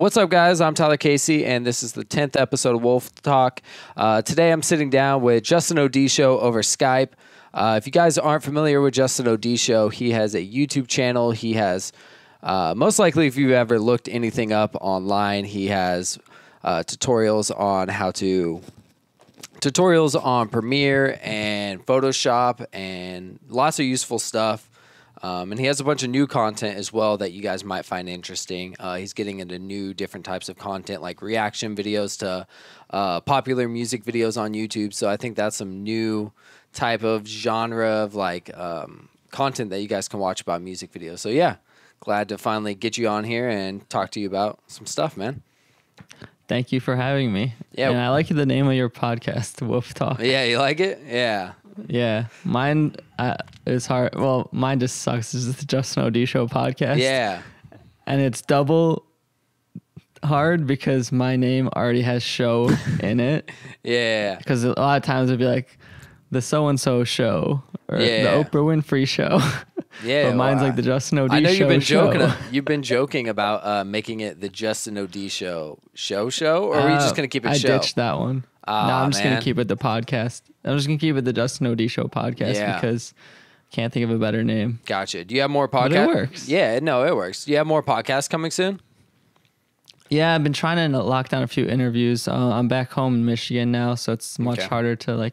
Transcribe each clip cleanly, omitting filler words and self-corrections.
What's up, guys? I'm Tyler Casey, and this is the 10th episode of Wolf Talk. Today, I'm sitting down with Justin Odisho over Skype. If you guys aren't familiar with Justin Odisho, he has a YouTube channel. He has, most likely, if you've ever looked anything up online, he has tutorials on Premiere and Photoshop and lots of useful stuff. And he has a bunch of new content as well that you guys might find interesting. He's getting into new different types of content like reaction videos to popular music videos on YouTube. So I think that's some new type of genre of content that you guys can watch about music videos. So yeah, glad to finally get you on here and talk to you about some stuff, man. Thank you for having me. Yeah. And I like the name of your podcast, Wolf Talk. Yeah, you like it? Yeah. Yeah. Mine is hard. Well, mine just sucks. It's the Justin Odisho podcast. Yeah. And it's double hard because my name already has show in it. Yeah. Because a lot of times it'd be like the so-and-so show or the Oprah Winfrey show. Yeah, but mine's like the Justin Odisho. I know you've been show. joking. You've been joking about making it the Justin Odisho show, or are you just gonna keep it show? I ditched that one. No, I'm just gonna keep it the podcast. I'm just gonna keep it the Justin Odisho podcast because I can't think of a better name. Gotcha. Do you have more podcasts? But it works. Yeah, no, it works. Do you have more podcasts coming soon? Yeah, I've been trying to lock down a few interviews. I'm back home in Michigan now, so it's much harder to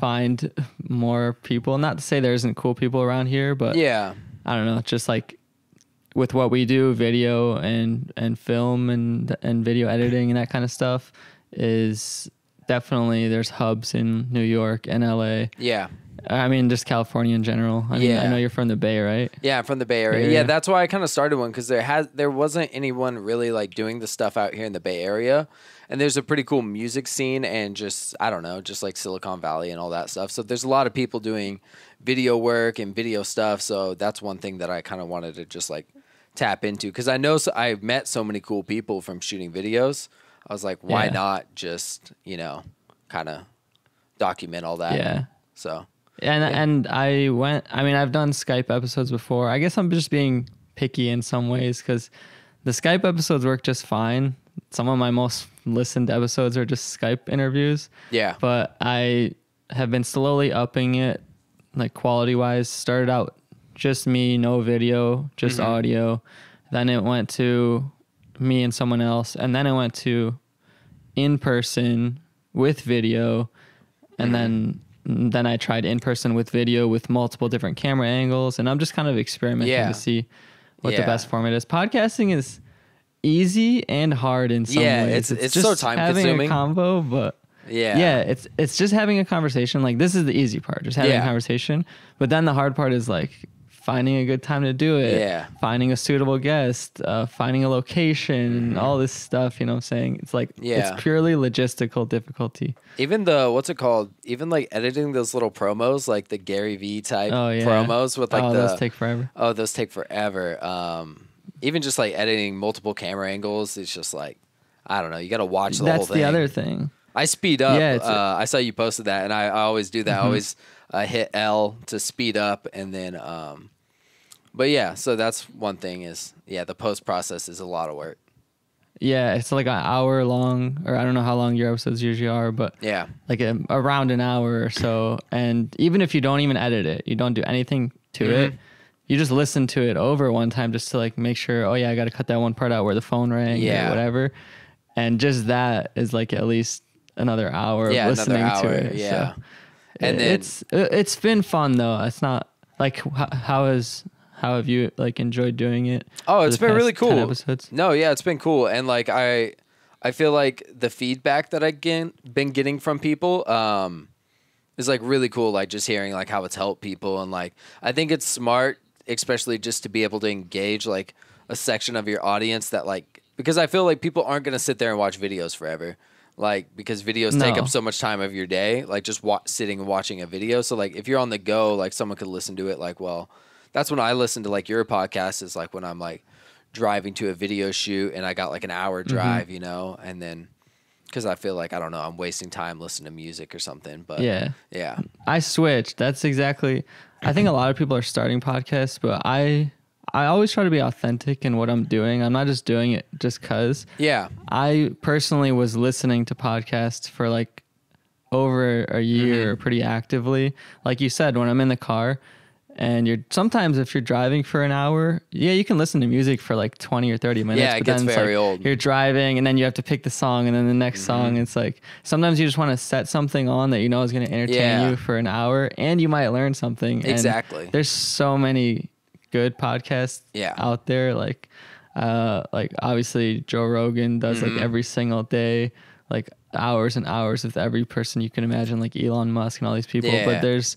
find more people. Not to say there isn't cool people around here, but I don't know, just with what we do, video and film and video editing and that kind of stuff is definitely, there's hubs in New York and LA. Yeah. I mean, just California in general. I mean, I know you're from the Bay, right? Yeah, I'm from the Bay Area. Yeah, that's why I kind of started one, because there wasn't anyone really doing the stuff out here in the Bay Area. And there's a pretty cool music scene and just, I don't know, just like Silicon Valley and all that stuff. So there's a lot of people doing video work and video stuff. So that's one thing that I kind of wanted to just tap into. Because I know I've met so many cool people from shooting videos. I was like, why not just, kind of document all that? Yeah. So. And I've done Skype episodes before. I guess I'm just being picky in some ways because the Skype episodes work just fine. Some of my most listened episodes are just Skype interviews. Yeah. But I have been slowly upping it, quality wise. Started out just me, no video, just audio. Then it went to me and someone else. And then it went to in person with video. And then I tried in person with video with multiple different camera angles. And I'm just kind of experimenting to see what the best format is. Podcasting is easy and hard in some ways. It's just so time having consuming. a combo, but it's just having a conversation. This is the easy part, just having a conversation. But then the hard part is finding a good time to do it, finding a suitable guest, finding a location, all this stuff. You know what I'm saying? It's it's purely logistical difficulty. Even even editing those little promos, the Gary V type promos with those take forever. Oh, those take forever. Even just editing multiple camera angles, it's just I don't know. You got to watch the whole thing. That's the other thing. I speed up. Yeah, I saw you posted that, and I always do that. I always hit L to speed up, and then. But yeah, so that's one thing is the post process is a lot of work. Yeah, it's an hour long, or I don't know how long your episodes usually are, but around an hour or so. And even if you don't even edit it, you don't do anything to it. You just listen to it over one time just to make sure, I got to cut that one part out where the phone rang or whatever. And just that is at least another hour of listening to it. Yeah. So and it's been fun though. It's not how have you enjoyed doing it? Oh, it's been really cool. 10 episodes? No, yeah, it's been cool. And I feel the feedback that I've been getting from people is really cool. Just hearing how it's helped people. And I think it's smart, especially just to be able to engage a section of your audience that because I feel people aren't going to sit there and watch videos forever. Because videos take up so much time of your day, just sitting and watching a video. So if you're on the go, someone could listen to it that's when I listen to your podcast is when I'm driving to a video shoot and I got an hour drive, and then because I feel I don't know, I'm wasting time listening to music or something. But yeah, I switched. That's exactly. I think a lot of people are starting podcasts, but I I always try to be authentic in what I'm doing. I'm not just doing it just cause. Yeah. I personally was listening to podcasts for like over a year pretty actively. Like you said, when I'm in the car and sometimes if you're driving for an hour, yeah, you can listen to music for like 20 or 30 minutes. Yeah, it gets very old. You're driving and then you have to pick the song and then the next song. It's like sometimes you just want to set something on that you know is going to entertain you for an hour and you might learn something. Exactly. And there's so many good podcasts out there. Like obviously Joe Rogan does like every single day, like hours and hours with every person you can imagine, like Elon Musk and all these people. But there's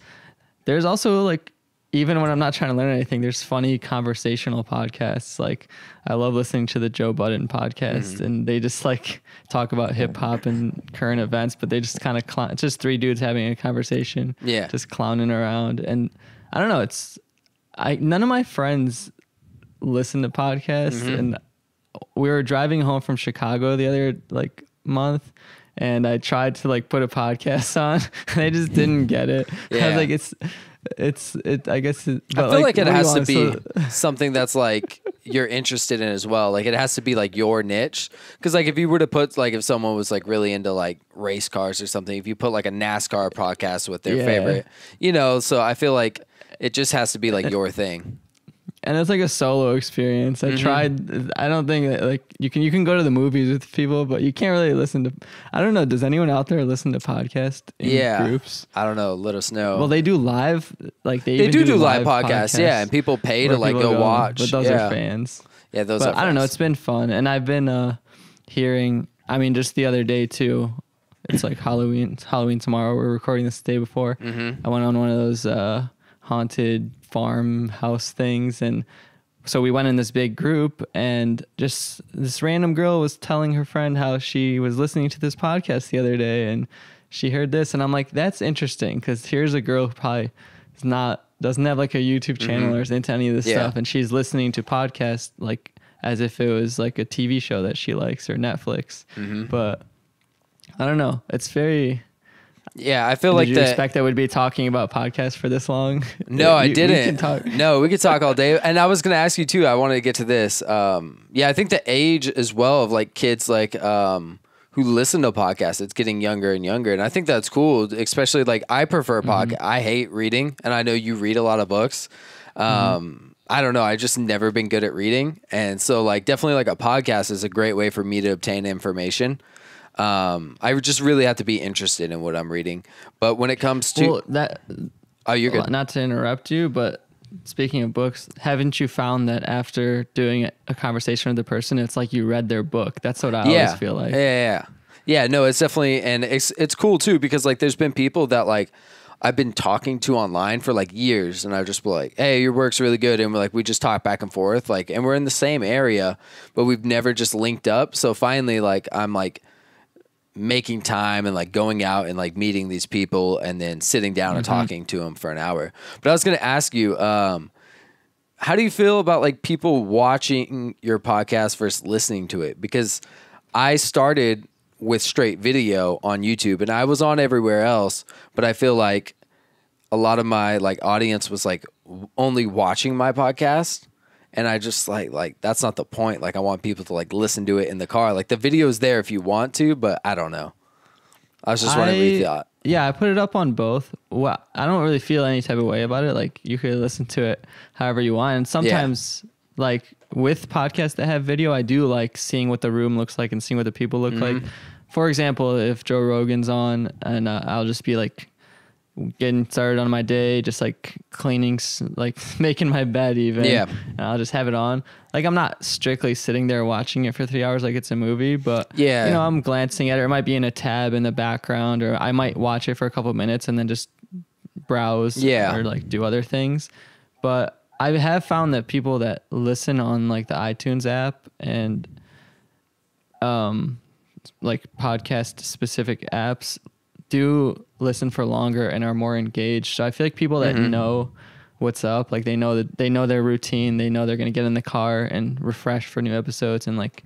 also like, even when I'm not trying to learn anything, there's funny conversational podcasts. Like I love listening to the Joe Budden podcast and they just like talk about hip hop and current events, but they just kind of it's just three dudes having a conversation, just clowning around. And I don't know, none of my friends listen to podcasts, and we were driving home from Chicago the other like month, and I tried to like put a podcast on, and they just didn't get it. I was like, I guess. But I feel like it has to be something that's like you're interested in as well. Like it has to be like your niche. Because like if you were to put like if someone was like really into like race cars or something, if you put like a NASCAR podcast with their favorite, you know. So I feel like it just has to be like your thing. And it's like a solo experience. I tried. I don't think that, like you can go to the movies with people, but you can't really listen to. I don't know. Does anyone out there listen to podcasts in groups? I don't know. Let us know. Well, they do live. Like they do live podcasts. Yeah, and people pay to like go watch. But those are fans. Yeah, those are fans. I don't know. It's been fun, and I've been hearing. I mean, just the other day too. It's like Halloween. It's Halloween tomorrow. We're recording this the day before. I went on one of those haunted farmhouse things, and so we went in this big group, and just this random girl was telling her friend how she was listening to this podcast the other day and she heard this, and I'm like, that's interesting, because here's a girl who probably doesn't have like a YouTube channel or is into any of this stuff, and she's listening to podcasts like as if it was like a TV show that she likes or Netflix. But I don't know, it's very. Yeah, I feel like Did you expect that we'd be talking about podcasts for this long? No, I didn't. No, we could talk all day. And I was going to ask you too. I wanted to get to this. Yeah, I think the age as well of like kids like who listen to podcasts, it's getting younger and younger, and I think that's cool. Especially like I prefer podcasts. I hate reading, and I know you read a lot of books. I don't know. I just never been good at reading, and so like definitely like a podcast is a great way for me to obtain information. I would just really have to be interested in what I'm reading. But when it comes to you're good. Not to interrupt you, but speaking of books, haven't you found that after doing a conversation with the person, it's like you read their book? That's what I always feel like. Yeah. No, it's definitely, and it's cool too, because like there's been people that like I've been talking to online for like years, and I've just been like, hey, your work's really good. And we just talk back and forth, like, and we're in the same area, but we've never just linked up. So finally, like, I'm like, making time and like going out and like meeting these people and then sitting down and talking to them for an hour. But I was going to ask you, how do you feel about like people watching your podcast versus listening to it? Because I started with straight video on YouTube and I was on everywhere else, but I feel like a lot of my like audience was like only watching my podcast. And I just like that's not the point. Like I want people to like listen to it in the car. Like the video's there if you want to, but I don't know. I was just wondering what you thought. Yeah, I put it up on both. Well, I don't really feel any type of way about it. Like you could listen to it however you want. And sometimes like with podcasts that have video, I do like seeing what the room looks like and seeing what the people look like. For example, if Joe Rogan's on and I'll just be like getting started on my day, just like cleaning, like making my bed even. Yeah. And I'll just have it on. Like I'm not strictly sitting there watching it for 3 hours like it's a movie, but you know, I'm glancing at it. It might be in a tab in the background, or I might watch it for a couple of minutes and then just browse or like do other things. But I have found that people that listen on like the iTunes app and like podcast specific apps do listen for longer and are more engaged. So I feel like people that know what's up, like they know their routine, they know they're going to get in the car and refresh for new episodes and like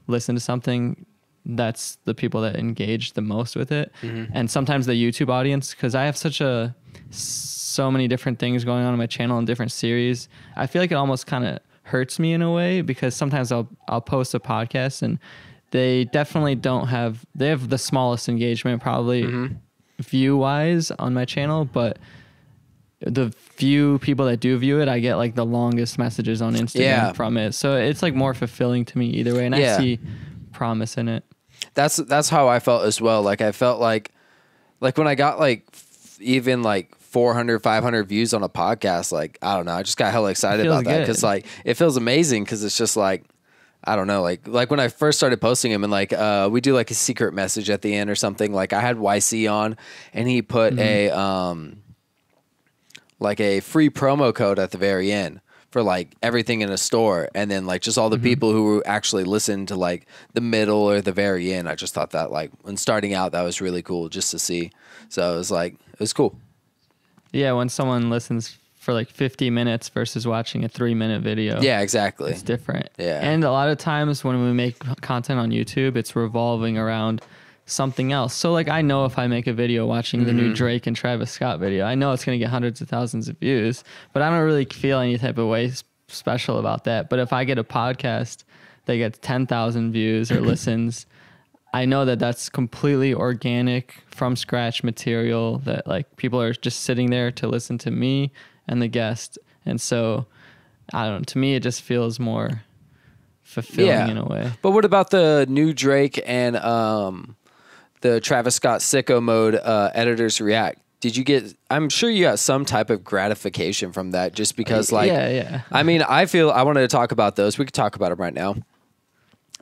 listen to something. That's the people that engage the most with it. And sometimes the YouTube audience, because I have so many different things going on my channel and different series, I feel like it almost kind of hurts me in a way, because sometimes I'll post a podcast and they definitely they have the smallest engagement probably view wise on my channel, but the few people that do view it, I get like the longest messages on Instagram from it. So it's like more fulfilling to me either way. And I see promise in it. That's how I felt as well. Like I felt like when I got like even like 400, 500 views on a podcast, like, I don't know, I just got hella excited about that. Cause like, it feels amazing. Cause it's just like, I don't know, like when I first started posting them and like, we do like a secret message at the end or something. Like I had YC on and he put like a free promo code at the very end for like everything in a store. And then like just all the people who actually listened to like the middle or the very end. I just thought that like when starting out, that was really cool just to see. So it was like, it was cool. Yeah. When someone listens for like 50 minutes versus watching a 3-minute video. Yeah, exactly. It's different. Yeah. And a lot of times when we make content on YouTube, it's revolving around something else. So like I know if I make a video watching the new Drake and Travis Scott video, I know it's going to get hundreds of thousands of views, but I don't really feel any type of way special about that. But if I get a podcast that gets 10,000 views or listens, I know that that's completely organic from scratch material that like people are just sitting there to listen to me and the guest. And so I don't know, to me it just feels more fulfilling in a way. But what about the new Drake and the Travis Scott Sicko Mode editors react? Did you get, I'm sure you got some type of gratification from that just because like, I mean, I wanted to talk about those. We could talk about them right now.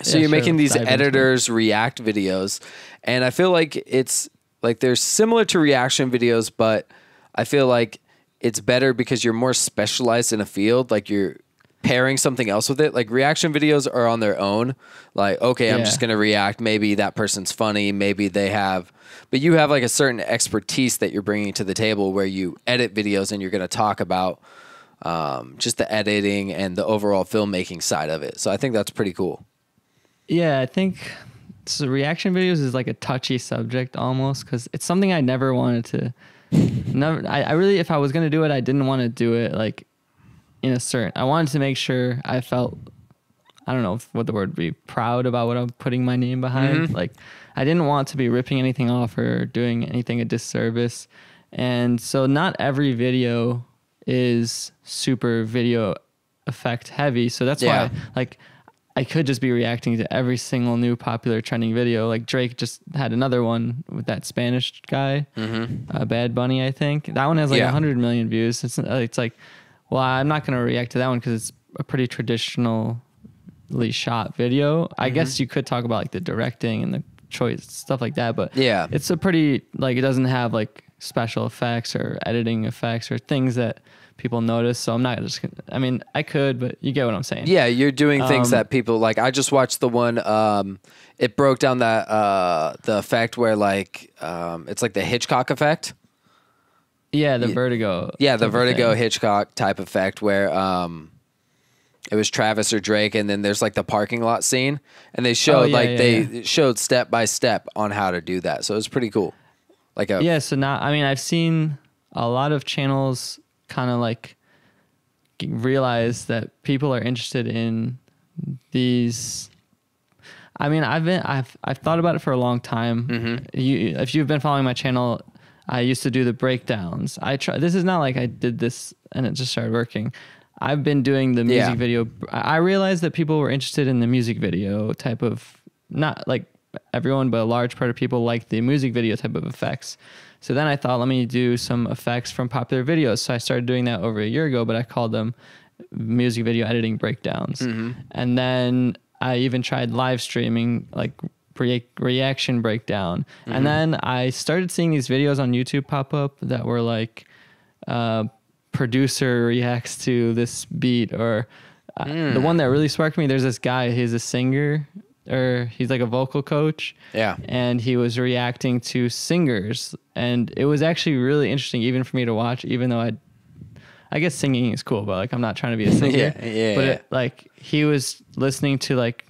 So you're making these editors react videos and I feel like it's like, they're similar to reaction videos, but I feel like it's better because you're more specialized in a field. Like you're pairing something else with it. Like reaction videos are on their own. Like, okay, I'm just going to react. Maybe that person's funny. Maybe they have, but you have like a certain expertise that you're bringing to the table where you edit videos and you're going to talk about just the editing and the overall filmmaking side of it. So I think that's pretty cool. Yeah, I think so. Reaction videos is like a touchy subject almost because it's something I never wanted to. I really, if I was gonna do it, I didn't want to do it like in a certain. I wanted to make sure I felt, I don't know what the word would be, proud about what I'm putting my name behind. Like I didn't want to be ripping anything off or doing anything a disservice, and so not every video is super video effect heavy. So that's why like. I could just be reacting to every single new popular trending video. Like Drake just had another one with that Spanish guy, Bad Bunny, I think. That one has like 100 million views. It's like, well, I'm not going to react to that one because it's a pretty traditionally shot video. I guess you could talk about like the directing and the choice, stuff like that. But it's a pretty, like, it doesn't have like special effects or editing effects or things that people notice. So I'm not just, I mean, I could, but you get what I'm saying. Yeah, you're doing things that people like. I just watched the one, it broke down that the effect where like it's like the Hitchcock effect. Yeah, the Vertigo. Yeah, the Vertigo Hitchcock type effect where it was Travis or Drake and then there's like the parking lot scene and they showed they showed step by step on how to do that. So it was pretty cool. Like so now, I mean, I've seen a lot of channels kind of like realize that people are interested in these. I mean, I've thought about it for a long time. If you've been following my channel, I used to do the breakdowns. This is not like I did this and it just started working. I've been doing the music video. I realized that people were interested in the music video type of, not like everyone, but a large part of people like the music video type of effects. So then I thought, let me do some effects from popular videos. So I started doing that over a year ago, but I called them music video editing breakdowns. And then I even tried live streaming, like reaction breakdown. And then I started seeing these videos on YouTube pop up that were like, producer reacts to this beat, or the one that really sparked me. There's this guy, he's a singer, or he's like a vocal coach. And he was reacting to singers. And it was actually really interesting even for me to watch, even though I guess singing is cool, but like I'm not trying to be a singer. But like he was listening to like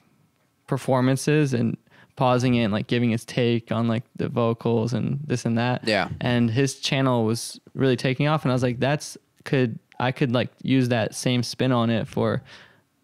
performances and pausing it and like giving his take on like the vocals and this and that. And his channel was really taking off. And I was like, I could like use that same spin on it for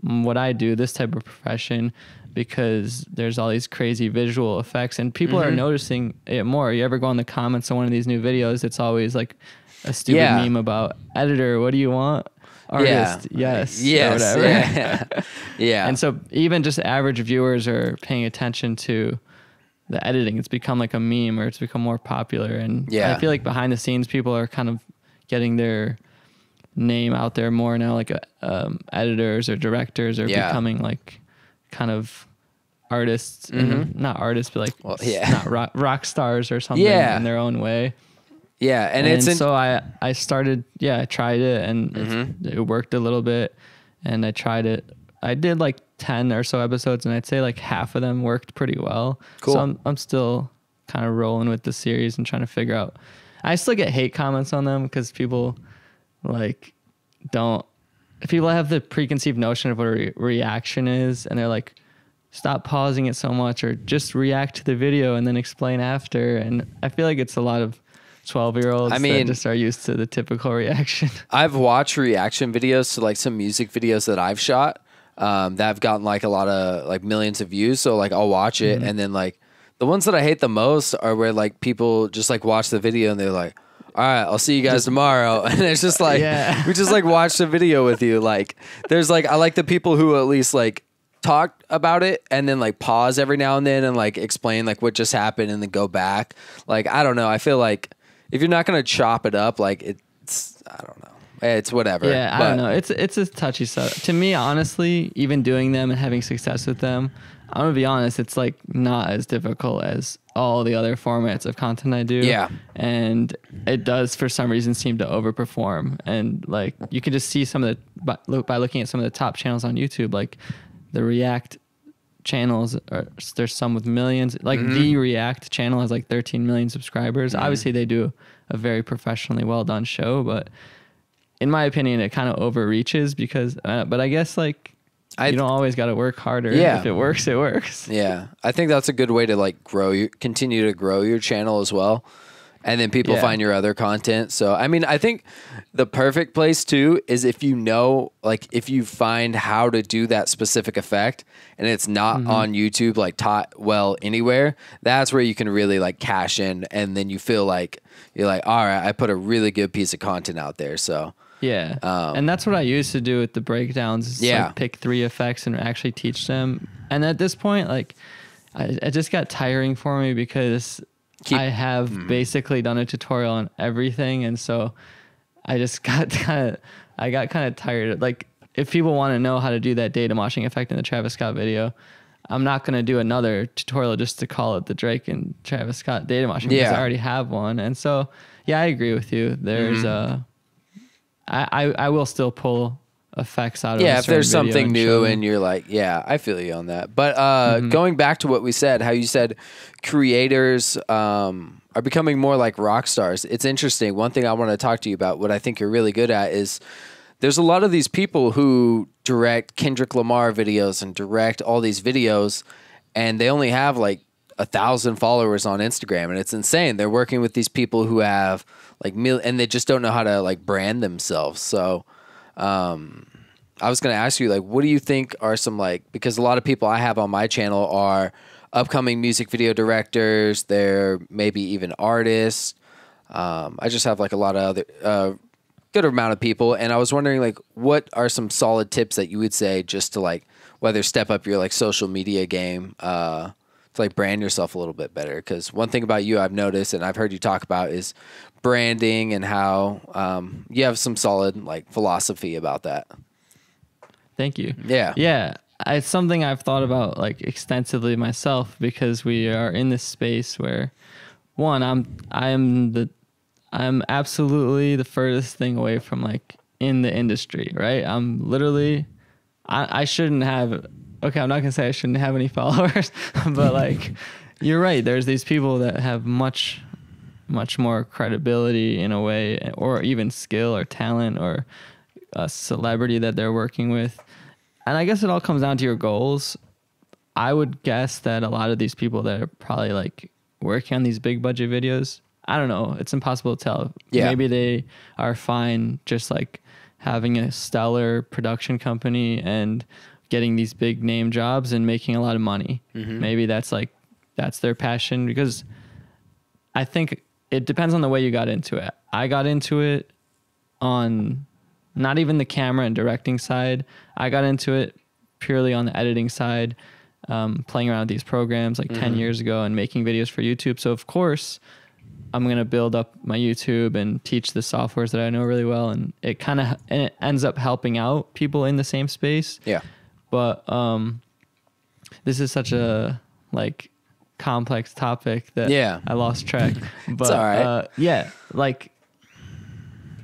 what I do, this type of profession, because there's all these crazy visual effects and people are noticing it more. You ever go in the comments on one of these new videos, it's always like a stupid meme about editor, what do you want? Artist, yes, or whatever. Yeah. And so even just average viewers are paying attention to the editing. It's become like a meme, or it's become more popular. And I feel like behind the scenes, people are kind of getting their name out there more now. Like editors or directors are becoming like kind of artists, not artists, but like not rock stars or something in their own way. Yeah, and so I started, I tried it, and it worked a little bit, and I tried it. I did like 10 or so episodes, and I'd say like half of them worked pretty well. Cool. So I'm still kind of rolling with the series and trying to figure out. I still get hate comments on them because people people have the preconceived notion of what a reaction is, and they're like, stop pausing it so much, or just react to the video and then explain after. And I feel like it's a lot of 12-year-olds that just are used to the typical reaction. I've watched reaction videos to like some music videos that I've shot that have gotten like a lot of like millions of views. So like I'll watch it, and then like the ones that I hate the most are where like people just like watch the video and they're like, all right, I'll see you guys tomorrow. And it's just like, we just like watched the video with you. Like there's like, I like the people who at least like talk about it and then like pause every now and then and like explain like what just happened and then go back. Like, I don't know. I feel like if you're not going to chop it up, like it's, I don't know. It's whatever. Yeah, I don't know. It's a touchy stuff. To me, honestly, even doing them and having success with them, I'm going to be honest, it's like not as difficult as all the other formats of content I do. Yeah. And it does, for some reason, seem to overperform. And like, you can just see some of the, by looking at some of the top channels on YouTube, like the React channels, there's some with millions. Like the React channel has like 13 million subscribers. Obviously, they do a very professionally well done show, but in my opinion, it kind of overreaches because, but I guess like, you don't always got to work harder. Yeah. If it works, it works. Yeah. I think that's a good way to like continue to grow your channel as well. And then people find your other content. So, I mean, I think the perfect place too is if you know, like if you find how to do that specific effect and it's not on YouTube, like taught well anywhere, that's where you can really like cash in. And then you feel like you're like, all right, I put a really good piece of content out there. So, yeah. And that's what I used to do with the breakdowns. Is like pick 3 effects and actually teach them. And at this point, like it just got tiring for me because I have basically done a tutorial on everything. And so I just got kind of tired. Like if people want to know how to do that data moshing effect in the Travis Scott video, I'm not going to do another tutorial just to call it the Drake and Travis Scott data moshing because I already have one. And so, yeah, I agree with you. There's I will still pull effects out of if there's something new and you're like, I feel you on that. But going back to what we said, how you said creators are becoming more like rock stars. It's interesting. One thing I want to talk to you about, what I think you're really good at, is there's a lot of these people who direct Kendrick Lamar videos and direct all these videos, and they only have like 1,000 followers on Instagram, and it's insane. They're working with these people who have like and they just don't know how to like brand themselves. So I was going to ask you, like, what do you think are some like, because a lot of people I have on my channel are upcoming music video directors, they're maybe even artists. I just have like a lot of other good amount of people, and I was wondering like what are some solid tips that you would say just to like whether step up your like social media game to like brand yourself a little bit better. Because one thing about you I've noticed and I've heard you talk about is branding and how you have some solid like philosophy about that. Thank you. Yeah. It's something I've thought about like extensively myself because we are in this space where one, I'm absolutely the furthest thing away from like in the industry, right? I'm literally, I shouldn't have, okay, I'm not gonna say I shouldn't have any followers, but like, you're right. There's these people that have much more credibility in a way, or even skill or talent or a celebrity that they're working with. And I guess it all comes down to your goals. I would guess that a lot of these people that are probably like working on these big budget videos, I don't know, it's impossible to tell. Yeah. Maybe they are fine just like having a stellar production company and getting these big name jobs and making a lot of money. Mm-hmm. Maybe that's their passion, because I think it depends on the way you got into it. I got into it on not even the camera and directing side. I got into it purely on the editing side, playing around with these programs 10 years ago and making videos for YouTube. So of course I'm going to build up my YouTube and teach the softwares that I know really well. And it ends up helping out people in the same space. Yeah. But this is such a complex topic that I lost track. But it's all right.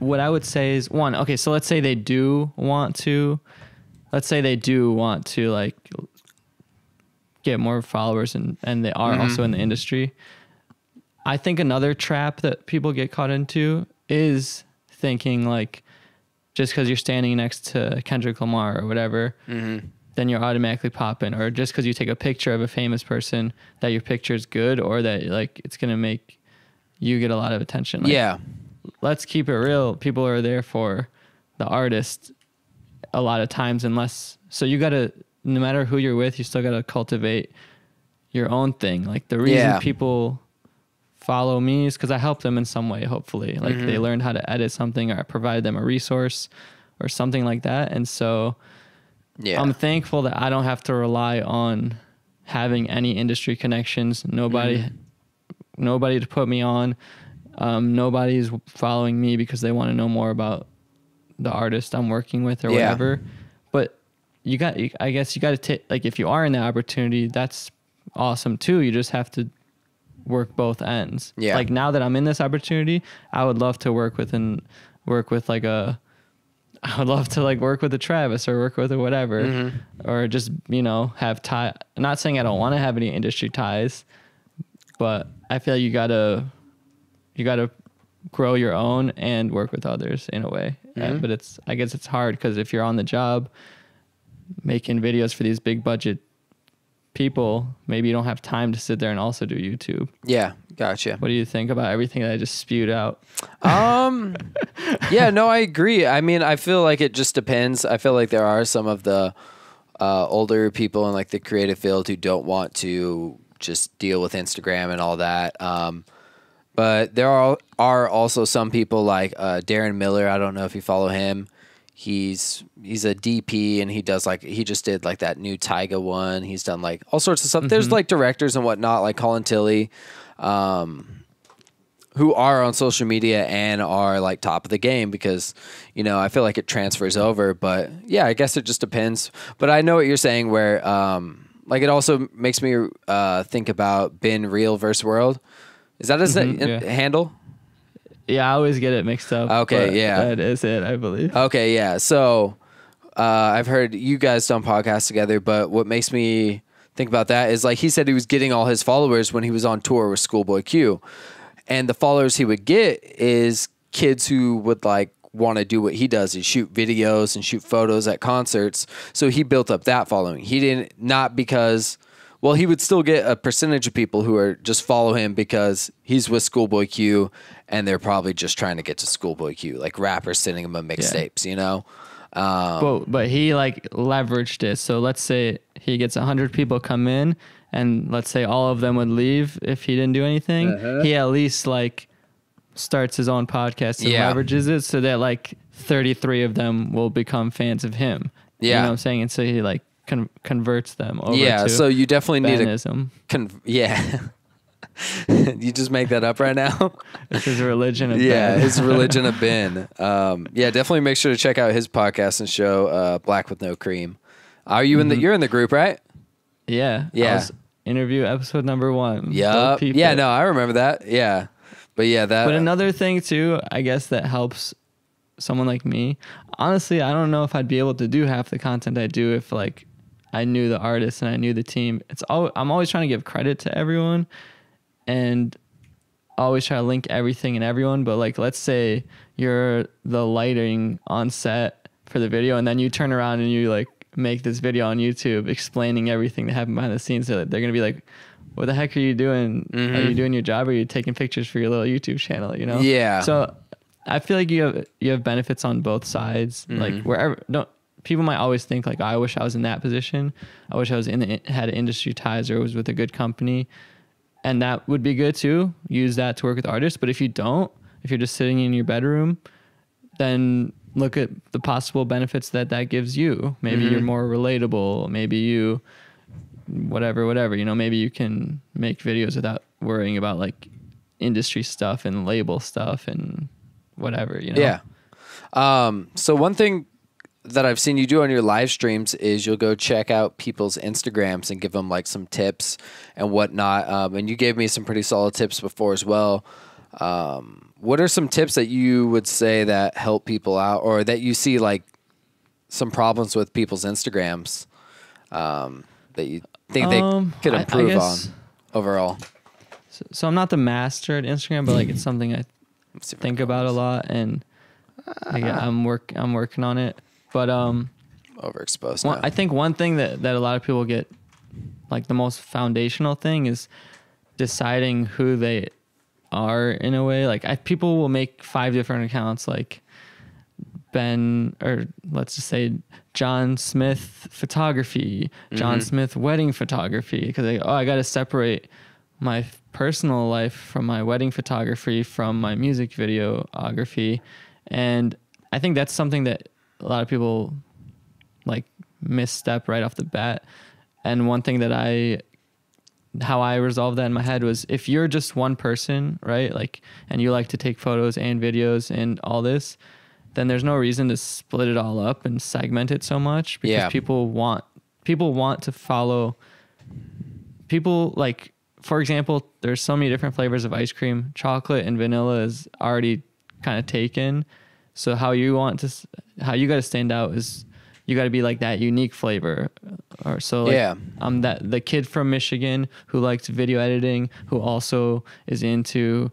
What I would say is, one, okay, so let's say they do want to get more followers and they are also in the industry. I think another trap that people get caught into is thinking just because you're standing next to Kendrick Lamar or whatever, then you're automatically popping, or just because you take a picture of a famous person that your picture is good, or that it's going to make you get a lot of attention. Let's keep it real. People are there for the artist a lot of times, so you got to, no matter who you're with, you still got to cultivate your own thing. The reason people follow me is because I help them in some way, hopefully. They learned how to edit something, or I provided them a resource or something like that. And so I'm thankful that I don't have to rely on having any industry connections. Nobody to put me on. Nobody's following me because they want to know more about the artist I'm working with or whatever. But I guess you got to take, if you are in that opportunity, that's awesome too. You just have to work both ends. Yeah. Now that I'm in this opportunity, I would love to work with a Travis, or work with a whatever, or just, have tie. I'm not saying I don't want to have any industry ties, but I feel like you gotta grow your own and work with others in a way. But I guess it's hard because if you're on the job making videos for these big budget people, maybe you don't have time to sit there and also do YouTube. Yeah, gotcha. What do you think about everything that I just spewed out? Yeah, no, I agree. I mean, I feel like it just depends. I feel like there are some of the older people in the creative field who don't want to just deal with Instagram and all that. But there are also some people like Darren Miller. I don't know if you follow him. He's a DP, and he does he just did that new Tyga one. He's done all sorts of stuff. There's directors and whatnot, like Colin Tilley, who are on social media and are top of the game, because I feel like it transfers over. But yeah, I guess it just depends. But I know what you're saying, where it also makes me think about Ben Real vs. World. Is that his handle? Yeah, I always get it mixed up. Okay, yeah. That is it, I believe. Okay, yeah. So I've heard you guys done podcasts together, but what makes me think about that is he said he was getting all his followers when he was on tour with Schoolboy Q. And the followers he would get is kids who would want to do what he does, is shoot videos and shoot photos at concerts. So he built up that following. He didn't, not because... Well, he would still get a percentage of people who are just follow him because he's with Schoolboy Q, and they're probably just trying to get to Schoolboy Q, rappers sending him a mixtapes, But he leveraged it. So let's say he gets 100 people come in, and let's say all of them would leave if he didn't do anything. He at least starts his own podcast and leverages it so that 33 of them will become fans of him. You know what I'm saying? And so he converts them over to so you definitely Banism. You just make that up right now? It's his religion of Ben. His religion of Ben. Definitely make sure to check out his podcast and show, Black with No Cream. Are you you're in the group, right? Yeah. Interview episode number 1. Yep. Yeah, no, I remember that. Yeah. But But another thing too, I guess, that helps someone like me. Honestly, I don't know if I'd be able to do half the content I do if I knew the artist and I knew the team. I'm always trying to give credit to everyone and always try to link everything and everyone. But let's say you're the lighting on set for the video, and then you turn around and you make this video on YouTube explaining everything that happened behind the scenes. So they're going to be what the heck are you doing? Are you doing your job, or are you taking pictures for your little YouTube channel, Yeah. So I feel like you have benefits on both sides. Wherever, people might always think like, I wish I was in that position. I wish I was had industry ties or was with a good company. And that would be good too. Use that to work with artists. But if you don't, if you're just sitting in your bedroom, then look at the possible benefits that gives you. Maybe you're more relatable. Maybe you, whatever, you know, maybe you can make videos without worrying about like industry stuff and label stuff and whatever, you know? Yeah. So one thing that I've seen you do on your live streams is you'll go check out people's Instagrams and give them like some tips and whatnot. And you gave me some pretty solid tips before as well. What are some tips that you would say that help people out, or that you see like some problems with people's Instagrams that you think they could improve on overall? So I'm not the master at Instagram, but like it's something I think about a lot, and I'm working on it. But overexposed now. I think one thing that a lot of people get, like the most foundational thing, is deciding who they are in a way. Like people will make 5 different accounts, like Ben, or let's just say John Smith photography, John Smith wedding photography, because I got to separate my personal life from my wedding photography from my music videography. And I think that's something that a lot of people like misstep right off the bat. And one thing that how I resolved that in my head was, if you're just one person, right? Like, and you like to take photos and videos and all this, then there's no reason to split it all up and segment it so much, because people want to follow people. Like, for example, there's so many different flavors of ice cream. Chocolate and vanilla is already kind of taken. So how you got to stand out is you got to be like that unique flavor. Or so like, I'm the kid from Michigan who likes video editing, who also is into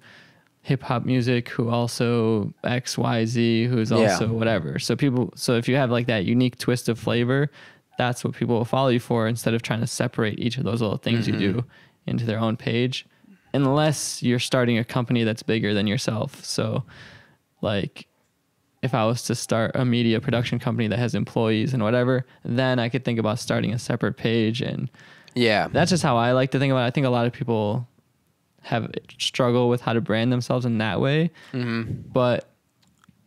hip hop music, who also XYZ, who's also whatever. So if you have like that unique twist of flavor, that's what people will follow you for, instead of trying to separate each of those little things you do into their own page, unless you're starting a company that's bigger than yourself. So like, if I was to start a media production company that has employees and whatever, then I could think about starting a separate page. And that's just how I like to think about it. I think a lot of people struggle with how to brand themselves in that way. But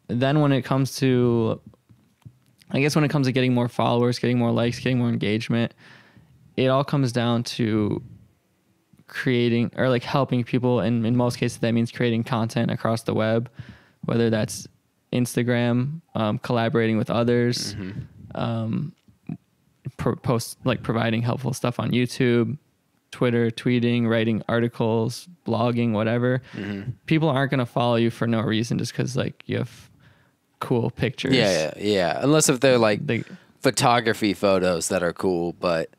then when it comes to getting more followers, getting more likes, getting more engagement, it all comes down to creating, or like helping people. And in most cases, that means creating content across the web, whether that's Instagram, collaborating with others, providing helpful stuff on YouTube, Twitter, tweeting, writing articles, blogging, whatever. People aren't going to follow you for no reason just because like you have cool pictures. Yeah. Unless if they're like photography photos that are cool, but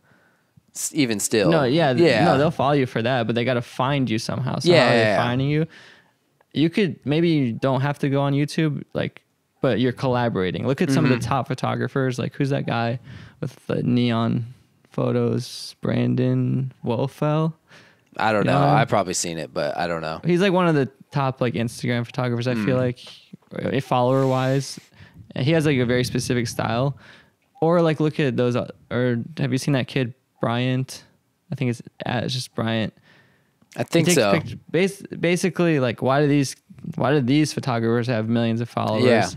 even still. No, they'll follow you for that, but they got to find you somehow. So how are they finding you? You don't have to go on YouTube, like, but you're collaborating. Look at some of the top photographers. Like, who's that guy with the neon photos? Brandon Wolfell? I don't know. I've probably seen it, but I don't know. He's like one of the top like Instagram photographers, I feel like, follower wise. He has like a very specific style. Or like, look at those, or have you seen that kid, Bryant? I think it's just Bryant. I think so. Basically, like, why do these photographers have millions of followers? Yeah.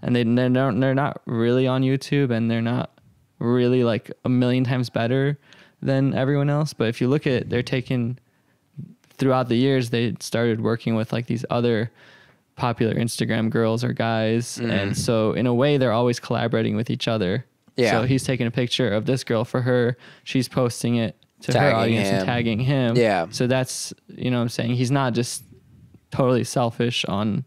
And they're not really on YouTube, and they're not really like a million times better than everyone else. But if you look at, they're taking, throughout the years, they started working with like these other popular Instagram girls or guys. And so in a way, they're always collaborating with each other. Yeah. So he's taking a picture of this girl for her. She's posting it to her audience and tagging him. Yeah. So that's, you know what I'm saying? He's not just totally selfish on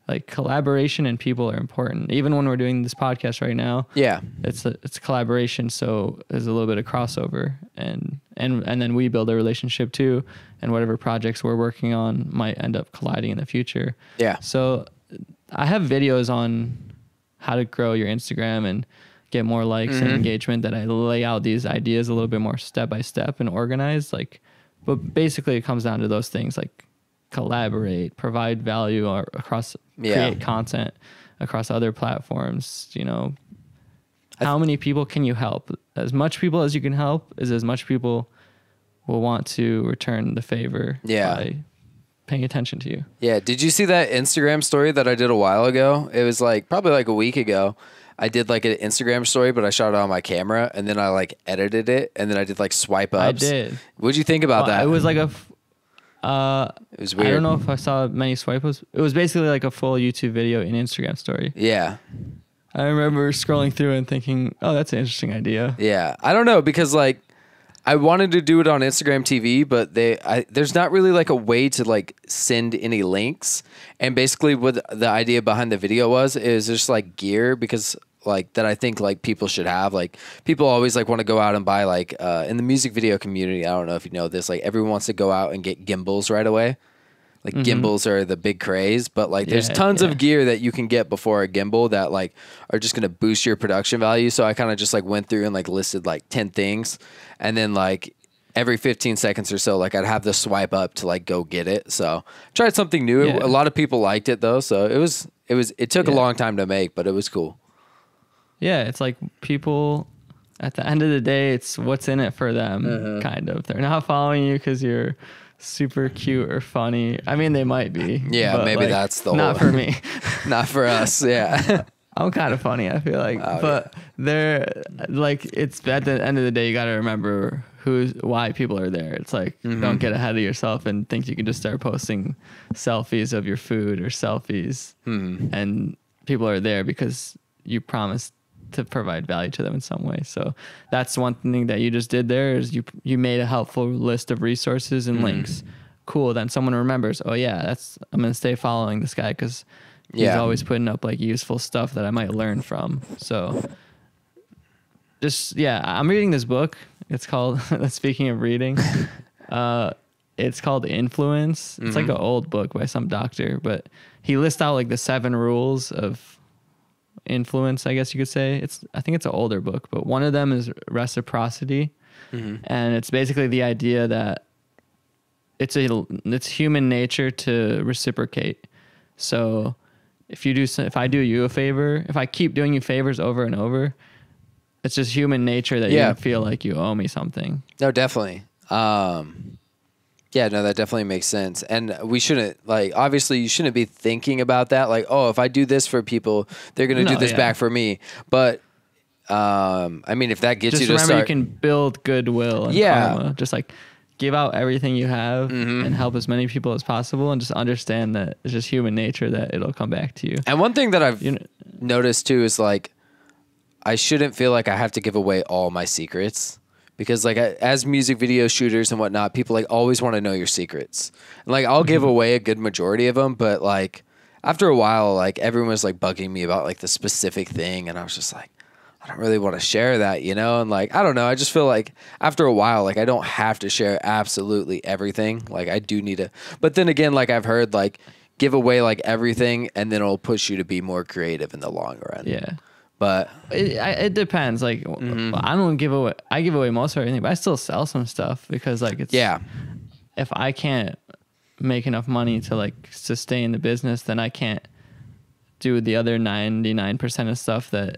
like collaboration, and people are important. Even when we're doing this podcast right now. Yeah. It's a collaboration. So there's a little bit of crossover, and then we build a relationship too. And whatever projects we're working on might end up colliding in the future. Yeah. So I have videos on how to grow your Instagram and get more likes and engagement, that I lay out these ideas a little bit more step by step and organized. Like, but basically it comes down to those things, like collaborate, provide value create content across other platforms, you know. how many people can you help? As much people as you can help is as much people will want to return the favor by paying attention to you. Yeah. Did you see that Instagram story that I did a while ago? It was like probably like a week ago. I did like an Instagram story, but I shot it on my camera and then I like edited it and then I did like swipe ups. I did. What'd you think about that? It was like it was weird. I don't know if I saw many swipe ups. It was basically like a full YouTube video in Instagram story. Yeah. I remember scrolling through and thinking, oh, that's an interesting idea. Yeah. I don't know because like I wanted to do it on Instagram TV, but there's not really like a way to like send any links. And basically what the idea behind the video is just like gear because like that I think like people should have. Like people always like want to go out and buy like in the music video community, I don't know if you know this, like everyone wants to go out and get gimbals right away. Like gimbals are the big craze, but like there's tons of gear that you can get before a gimbal that like are just going to boost your production value. So I kind of just like went through and like listed like 10 things and then like every 15 seconds or so, like I'd have the swipe up to like go get it. So tried something new. Yeah. A lot of people liked it though. So it took a long time to make, but it was cool. Yeah. It's like people at the end of the day, it's what's in it for them kind of. They're not following you because you're super cute or funny. I mean, they might be. Yeah, maybe like, that's the not whole, for me. Not for us. Yeah. I'm kind of funny, I feel like. But they're like, it's at the end of the day, you got to remember why people are there. It's like, don't get ahead of yourself and think you can just start posting selfies of your food or selfies. And people are there because you promised to provide value to them in some way. So that's one thing that you just did there is you made a helpful list of resources and links. Cool. Then someone remembers, oh yeah, I'm going to stay following this guy because he's always putting up like useful stuff that I might learn from. So I'm reading this book. It's called, speaking of reading, it's called Influence. It's like an old book by some doctor, but he lists out like the 7 rules of influence, I guess you could say. I think it's an older book, but one of them is reciprocity. And it's basically the idea that it's human nature to reciprocate. So if I do you a favor, if I keep doing you favors over and over, it's just human nature that you feel like you owe me something. No, definitely. Yeah, no, that definitely makes sense. And we shouldn't, like, obviously you shouldn't be thinking about that. Like, oh, if I do this for people, they're going to do this back for me. But, I mean, if that gets just you to remember start. You can build goodwill and karma. Just like give out everything you have and help as many people as possible and just understand that it's just human nature that it'll come back to you. And one thing that I've noticed too is like, I shouldn't feel like I have to give away all my secrets. Because like as music video shooters and whatnot, people like always want to know your secrets. And like I'll give away a good majority of them, but like after a while, like everyone was like bugging me about like the specific thing, and I was just like, I don't really want to share that, you know? And like I don't know, I just feel like after a while, like I don't have to share absolutely everything. Like I do need to, but then again, like I've heard like give away like everything, and then it'll push you to be more creative in the long run. Yeah. But it depends. Like I don't give away. I give away most of everything, but I still sell some stuff because like it's if I can't make enough money to like sustain the business, then I can't do the other 99% of stuff that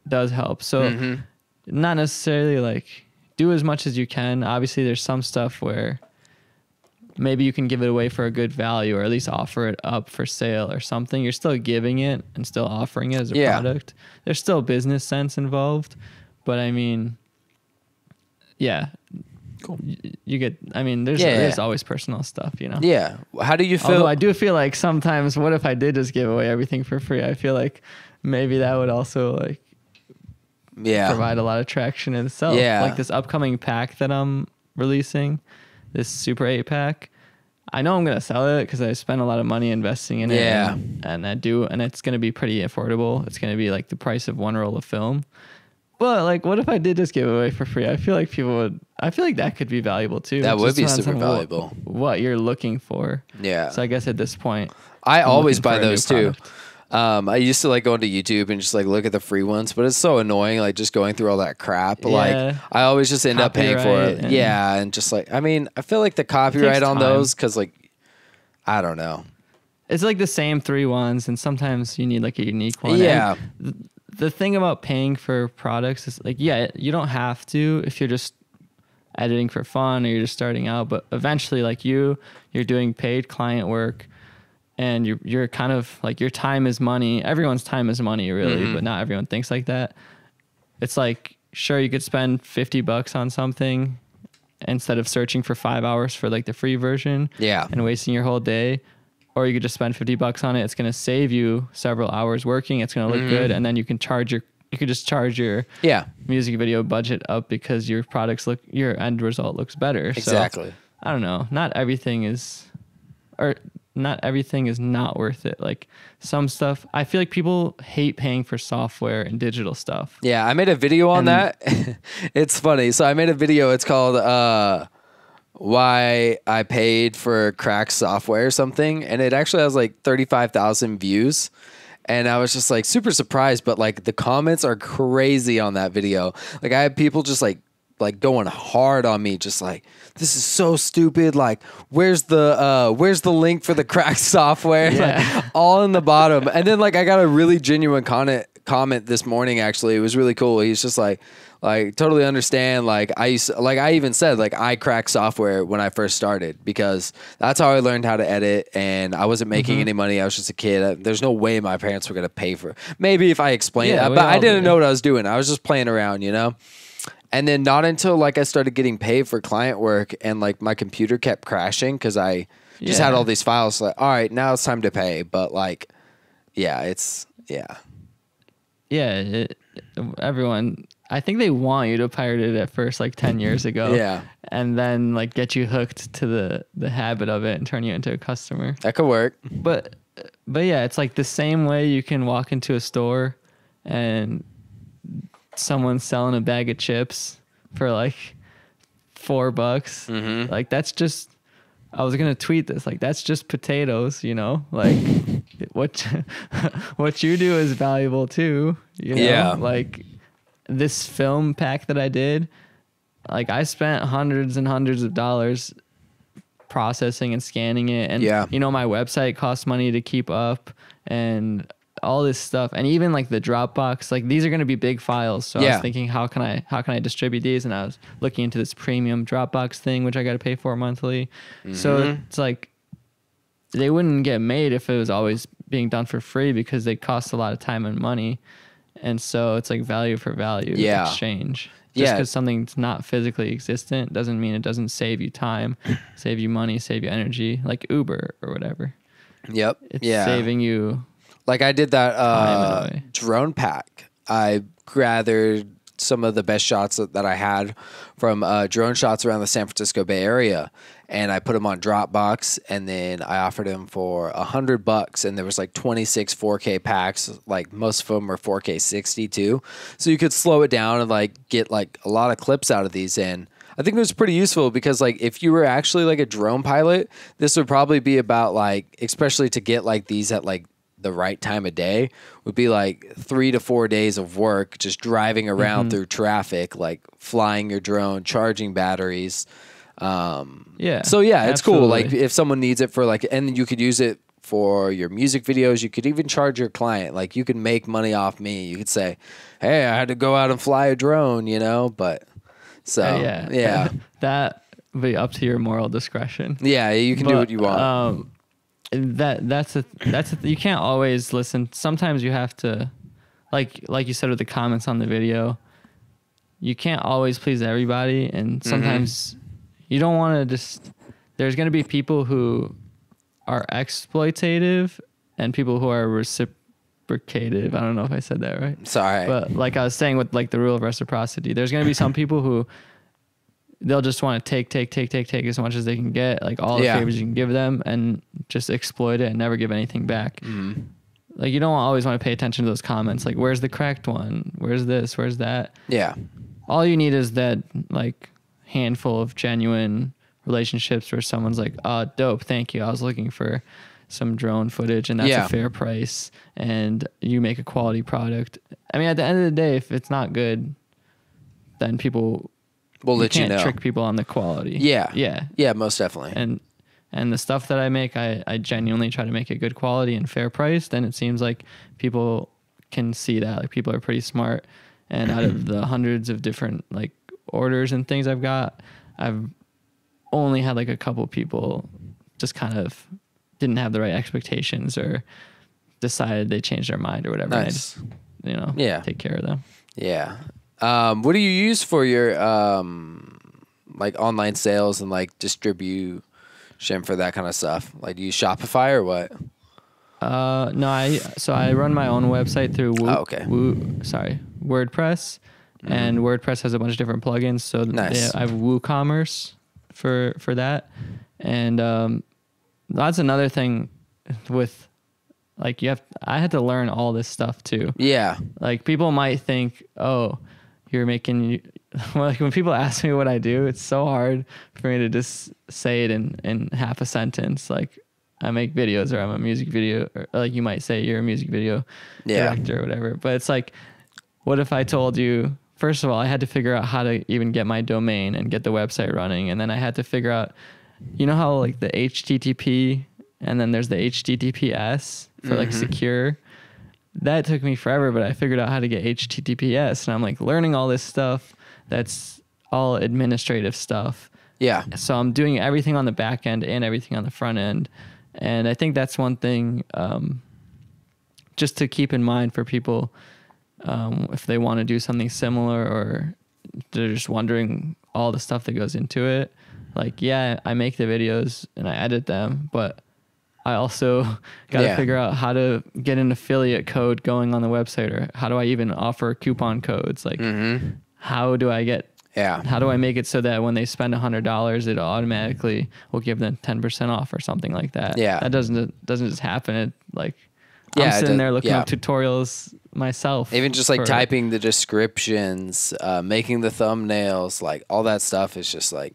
does help. So not necessarily like do as much as you can. Obviously, there's some stuff where maybe you can give it away for a good value or at least offer it up for sale or something. You're still giving it and still offering it as a product. There's still business sense involved, but I mean, cool. You get, I mean, there's always personal stuff, you know? Yeah. How do you feel? Although I do feel like sometimes, what if I did just give away everything for free? I feel like maybe that would also like provide a lot of traction in itself. Yeah. Like this upcoming pack that I'm releasing, this Super 8 pack. I know I'm going to sell it because I spent a lot of money investing in it. Yeah. And it's going to be pretty affordable. It's going to be like the price of one roll of film. But like, what if I did just give it away for free? I feel like that could be valuable too. That would be super valuable. What you're looking for. Yeah. So I guess at this point, I always buy those too. I used to like go into YouTube and just like look at the free ones, but it's so annoying, like just going through all that crap. Yeah. Like I always just end up paying for it. And just like, I mean, I feel like the copyright on those, cause like, I don't know. It's like the same 3 ones, and sometimes you need like a unique one. Yeah. And the thing about paying for products is like, yeah, you don't have to if you're just editing for fun or you're just starting out, but eventually like you're doing paid client work and you're kind of like your time is money. Everyone's time is money really, but not everyone thinks like that. It's like, sure, you could spend $50 on something instead of searching for 5 hours for like the free version and wasting your whole day. Or you could just spend $50 on it. It's going to save you several hours working. It's going to look good. And then you can just charge your music video budget up because your end result looks better. Exactly. So, I don't know. Not everything is not worth it. Like some stuff, I feel like people hate paying for software and digital stuff. Yeah. I made a video on that. It's funny. So I made a video. It's called, why I paid for crack software or something. And it actually has like 35,000 views. And I was just like super surprised, but like the comments are crazy on that video. Like I had people just like going hard on me, just like, this is so stupid. Like, where's the link for the crack software? Like, all in the bottom. And then like I got a really genuine comment this morning. Actually, it was really cool. He's just like totally understand. Like I even said like I cracked software when I first started because that's how I learned how to edit, and I wasn't making any money. I was just a kid. There's no way my parents were gonna pay for it. Maybe if I explained that, but I didn't know what I was doing. I was just playing around, you know. And then not until like I started getting paid for client work and like my computer kept crashing because I just had all these files. Like, all right, now it's time to pay. But like, everyone, I think they want you to pirate it at first, like 10 years ago. Yeah. And then like get you hooked to the habit of it and turn you into a customer. That could work. But yeah, it's like the same way you can walk into a store and someone's selling a bag of chips for like $4. Like that's just, I was gonna tweet this, like that's just potatoes, you know, like what you do is valuable too, you know? Like this film pack that I did, like I spent hundreds and hundreds of dollars processing and scanning it, and you know, my website costs money to keep up and all this stuff, and even like the Dropbox, like these are going to be big files. So I was thinking, how can I distribute these? And I was looking into this premium Dropbox thing, which I got to pay for monthly. So it's like they wouldn't get made if it was always being done for free because they cost a lot of time and money. And so it's like value for value exchange. Just because something's not physically existent doesn't mean it doesn't save you time, save you money, save you energy, like Uber or whatever. It's saving you. Like I did that drone pack. I gathered some of the best shots that I had from drone shots around the San Francisco Bay Area, and I put them on Dropbox, and then I offered them for $100, and there was like 26 4K packs. Like most of them were 4K 60 too, so you could slow it down and like get like a lot of clips out of these. And I think it was pretty useful because like if you were actually like a drone pilot, this would probably be about like, especially to get like these at like the right time of day, would be like 3 to 4 days of work just driving around through traffic, like flying your drone, charging batteries. So it's cool. Like if someone needs it for like, and you could use it for your music videos. You could even charge your client. Like you could make money off me. You could say, hey, I had to go out and fly a drone, you know, but so that would be up to your moral discretion. Yeah. You can do what you want. That's you can't always listen. Sometimes you have to, like you said with the comments on the video, you can't always please everybody, and sometimes you don't want to just. There's going to be people who are exploitative and people who are reciprocative. I don't know if I said that right. Sorry, but like I was saying with like the rule of reciprocity, there's going to be some people who they'll just want to take as much as they can get, like all the favors you can give them, and just exploit it and never give anything back. Like you don't always want to pay attention to those comments. Like, where's the cracked one? Where's this? Where's that? Yeah. All you need is that like handful of genuine relationships where someone's like, oh, dope, thank you. I was looking for some drone footage and that's a fair price, and you make a quality product. I mean, at the end of the day, if it's not good, then people... We'll let you know. You can't trick people on the quality. Yeah, most definitely. And the stuff that I make, I genuinely try to make it good quality and fair price. Then it seems like people can see that like people are pretty smart, and out of the hundreds of different like orders and things I've got, I've only had like a couple people just kind of didn't have the right expectations or decided they changed their mind or whatever. Nice. And I just, take care of them. Yeah. What do you use for your like online sales and like distribution for that kind of stuff? Like, do you use Shopify or what? No, I run my own website through WordPress, and WordPress has a bunch of different plugins. So nice. I have WooCommerce for that, and that's another thing with like I had to learn all this stuff too. Yeah. Like people might think, oh, you're making like when people ask me what I do, it's so hard for me to just say it in half a sentence. Like I make videos, or I'm a music video, or like you might say you're a music video director or whatever. But it's like, what if I told you, first of all, I had to figure out how to even get my domain and get the website running. And then I had to figure out, you know how like the HTTP and then there's the HTTPS for like secure. That took me forever, but I figured out how to get HTTPS, and I'm like learning all this stuff. That's all administrative stuff. Yeah. So I'm doing everything on the back end and everything on the front end. And I think that's one thing just to keep in mind for people if they want to do something similar, or they're just wondering all the stuff that goes into it. Like, yeah, I make the videos and I edit them, but I also got to figure out how to get an affiliate code going on the website, or how do I even offer coupon codes? Like, how do I make it so that when they spend $100, it automatically will give them 10% off or something like that? Yeah. That doesn't just happen. It like, I'm sitting there looking up tutorials myself. Even just like typing the descriptions, making the thumbnails, like all that stuff is just like,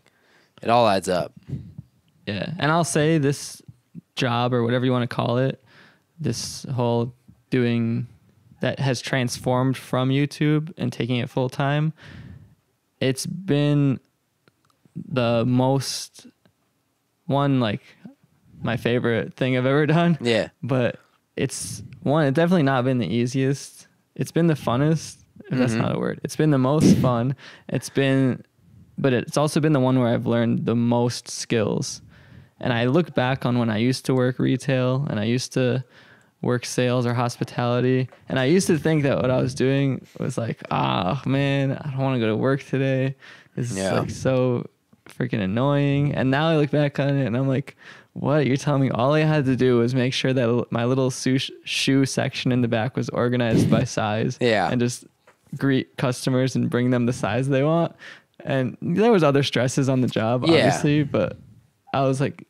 it all adds up. Yeah. And I'll say this job, or whatever you want to call it, this whole doing that has transformed from YouTube and taking it full time, it's been the most like my favorite thing I've ever done. Yeah. But it's definitely not been the easiest. It's been the funnest, if that's not a word. It's been the most fun. But it's also been the one where I've learned the most skills. And I look back on when I used to work retail and I used to work sales or hospitality, and I used to think that what I was doing was like, man, I don't want to go to work today. This is like so freaking annoying. And now I look back on it and I'm like, what? You're telling me all I had to do was make sure that my little shoe section in the back was organized by size, and just greet customers and bring them the size they want. And there was other stresses on the job, obviously, but I was like,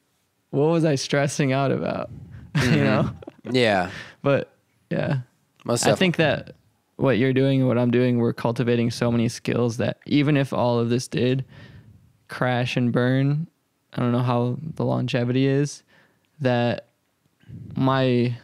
what was I stressing out about? You know? Yeah. But yeah, I think that what you're doing and what I'm doing, we're cultivating so many skills that even if all of this did crash and burn, I don't know how the longevity is, that my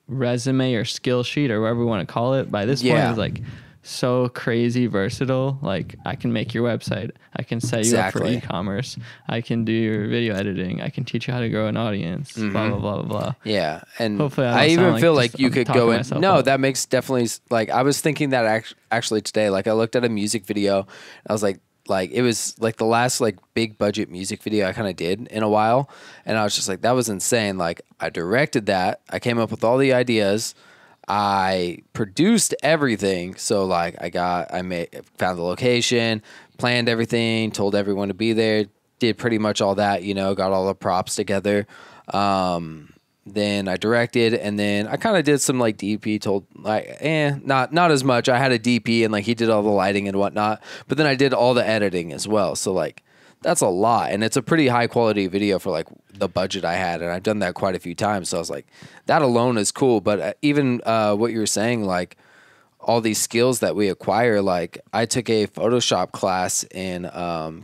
resume or skill sheet or whatever we want to call it by this point is like so crazy versatile. Like I can make your website, I can set you up for e-commerce, I can do your video editing, I can teach you how to grow an audience, blah blah blah blah. Yeah. And hopefully I even feel like you could go in. No, up. That makes definitely, like I was thinking that actually today. Like I looked at a music video, I was like it was like the last like big budget music video I kind of did in a while, and I was just like, that was insane. Like I directed that, I came up with all the ideas, I produced everything. So like found the location, planned everything, told everyone to be there, did pretty much all that, got all the props together. Then I directed, and then I kind of did some like DP, told like, not as much. I had a DP and like he did all the lighting and whatnot, but then I did all the editing as well. So like that's a lot, and it's a pretty high quality video for like the budget I had, and I've done that quite a few times. So I was like, that alone is cool. But even what you were saying, like all these skills that we acquire, like I took a Photoshop class in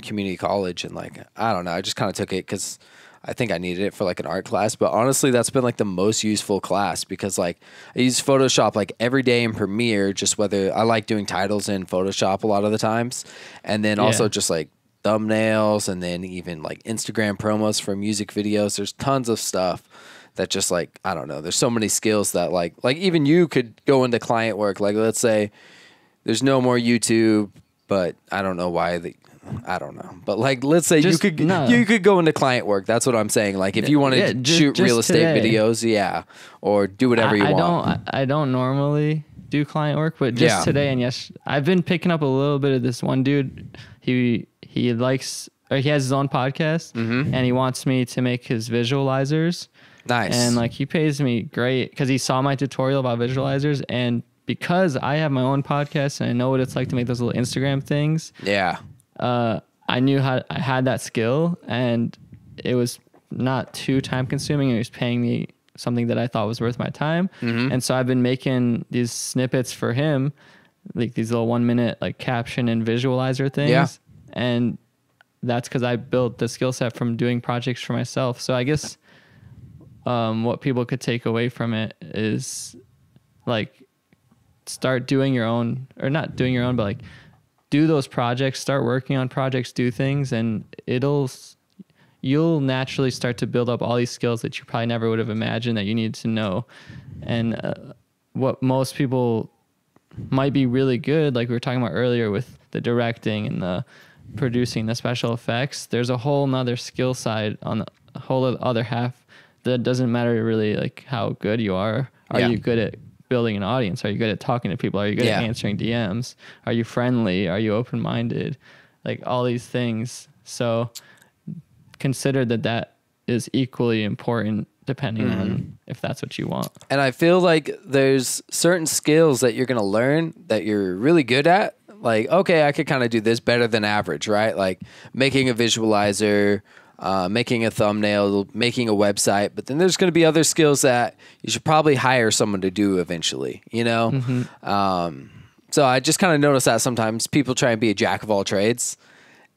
community college, and like I don't know, I just kind of took it because I think I needed it for like an art class. But honestly, that's been like the most useful class, because like I use Photoshop like every day in Premiere, just whether I like doing titles in Photoshop a lot of the times, and then also just like thumbnails, and then even like Instagram promos for music videos. There's tons of stuff that just like, I don't know, there's so many skills that like even you could go into client work. Like, let's say there's no more YouTube, but I don't know why I don't know. But like, let's say you could go into client work. That's what I'm saying. Like if you want to shoot real estate videos, or do whatever you want. I don't normally do client work, but just today and I've been picking up a little bit of this one dude. He likes, or he has his own podcast, and he wants me to make his visualizers. Nice. And like he pays me great because he saw my tutorial about visualizers, and because I have my own podcast and I know what it's like to make those little Instagram things. Yeah. I knew I had that skill, and it was not too time consuming. It was paying me something that I thought was worth my time. And so I've been making these snippets for him, like these little 1 minute like caption and visualizer things. Yeah. And that's because I built the skill set from doing projects for myself. So I guess what people could take away from it is like start doing your own, or not doing your own, but like do those projects, start working on projects, do things, and you'll naturally start to build up all these skills that you probably never would have imagined that you needed to know. And what most people might be really good, like we were talking about earlier with the directing and the producing, the special effects, there's a whole nother skill side on the whole other half that doesn't matter really like how good you are. Are you good at building an audience? Are you good at talking to people? Are you good at answering DMs? Are you friendly? Are you open-minded? Like all these things. So consider that is equally important depending on if that's what you want. And I feel like there's certain skills that you're going to learn that you're really good at. Like, okay, I could kind of do this better than average, right? Like making a visualizer, making a thumbnail, making a website. But then there's going to be other skills that you should probably hire someone to do eventually, you know? So I just kind of notice that sometimes people try and be a jack of all trades,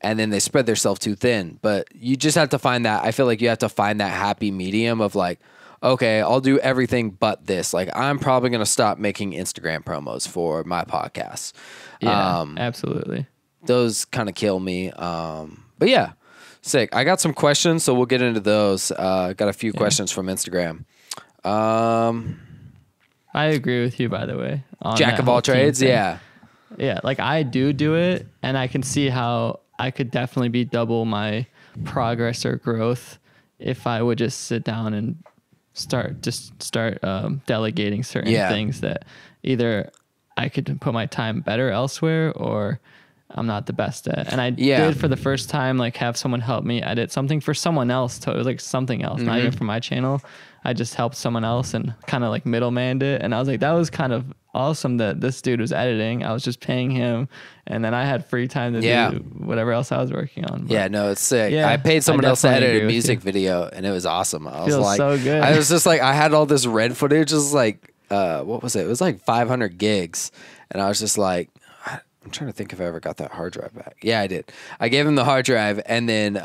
and then they spread themselves too thin. But you just have to find that. I feel like you have to find that happy medium of like, okay, I'll do everything but this. Like I'm probably going to stop making Instagram promos for my podcast. Yeah, absolutely. Those kind of kill me. But yeah, sick. I got some questions, so we'll get into those. Got a few questions from Instagram. I agree with you, by the way. Jack of all trades, yeah. Yeah, like I do it, and I can see how I could definitely be double my progress or growth if I would just sit down and start delegating certain things that either I could put my time better elsewhere or I'm not the best at. And I did for the first time, like have someone help me edit something for someone else. It was like something else, not even for my channel. I just helped someone else and kind of like middlemanned it. And I was like, that was kind of awesome that this dude was editing. I was just paying him. And then I had free time to do whatever else I was working on. But yeah, no, it's sick. I paid someone else to edit a music video and it was awesome. I was like, so good. I was just like, I had all this red footage. It was like, what was it? It was like 500 gigs. And I was just like, I'm trying to think if I ever got that hard drive back. Yeah, I did. I gave him the hard drive, and then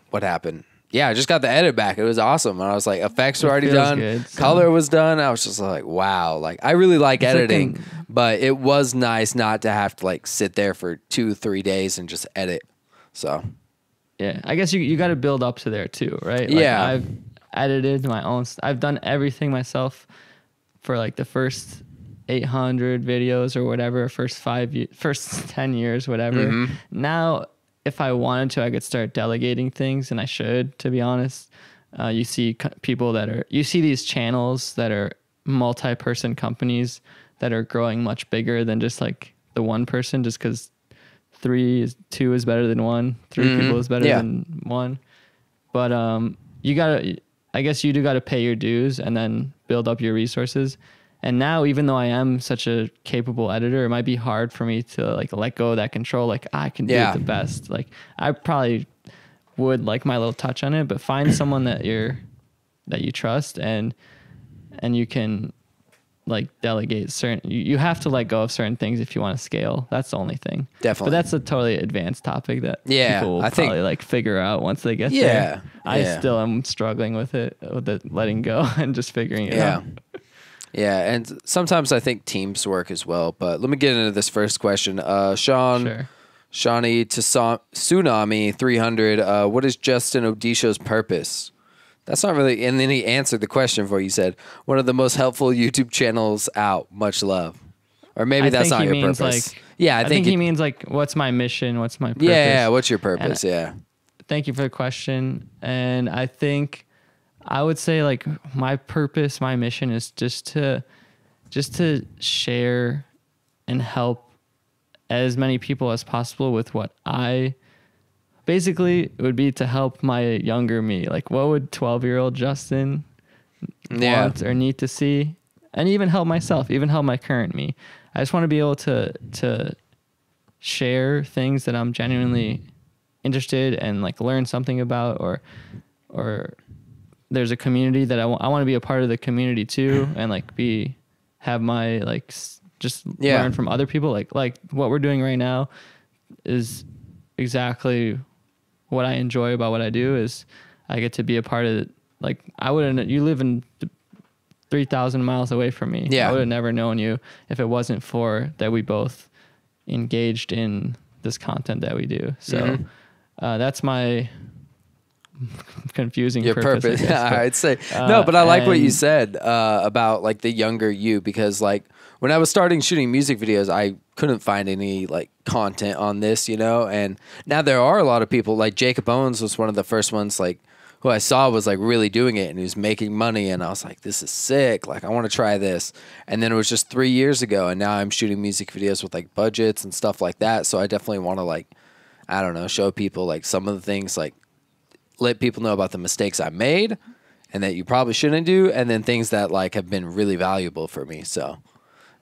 what happened? Yeah, I just got the edit back. It was awesome. And I was like, effects were already done. Good, so. Color was done. I was just like, wow. Like, I really like editing, but it was nice not to have to like sit there for 2-3 days and just edit. So, yeah, I guess you got to build up to there too, right? Like, yeah. I've edited my own. I've done everything myself for like the first 800 videos or whatever, first 10 years, whatever. Now, if I wanted to, I could start delegating things, and I should, to be honest. You see people you see these channels that are multi-person companies that are growing much bigger than just like the one person, just because two is better than one, three people is better than one. But I guess you do gotta pay your dues and then build up your resources. And now, even though I am such a capable editor, it might be hard for me to like let go of that control. Like I can do it the best. Like I probably would like my little touch on it, but find someone that you trust and you can like delegate certain. You have to let go of certain things if you want to scale. That's the only thing. Definitely. But that's a totally advanced topic that people will probably like figure out once they get there. I still am struggling with it, letting go and just figuring it out. Yeah, and sometimes I think teams work as well. But let me get into this first question. Shawnee to Tsunami 300. What is Justin Odisho's purpose? That's not really. And then he answered the question for you. He said, one of the most helpful YouTube channels out. Much love. Or maybe I that's think not he your means purpose. like, Yeah, I I think think he means like, what's my mission? What's my purpose? yeah, what's your And purpose? Yeah. thank you for the question. And I think I would say like my purpose, my mission is just to share and help as many people as possible with what I basically it would be to help my younger me. Like what would 12-year-old Justin want or need to see? And even help myself, even help my current me. I just want to be able to share things that I'm genuinely interested and like learn something about, or there's a community that I want to be a part of the community too, and like have my like just learn from other people. Like what we're doing right now is exactly what I enjoy about what I do. Is I get to be a part of it. Like you live in 3,000 miles away from me. Yeah. I would have never known you if it wasn't for that we both engaged in this content that we do. So that's my confusing your purpose. I'd say no, but I like what you said about like the younger you, because like when I was starting shooting music videos, I couldn't find any like content on this, and now there are a lot of people. Like Jacob Owens was one of the first ones like who I saw was like really doing it, and he was making money, and I was like, this is sick, like I want to try this. And then it was just 3 years ago, and now I'm shooting music videos with like budgets and stuff like that. So I definitely want to like, I don't know, show people like some of the things, like let people know about the mistakes I made and that you probably shouldn't do, and then things that like have been really valuable for me. So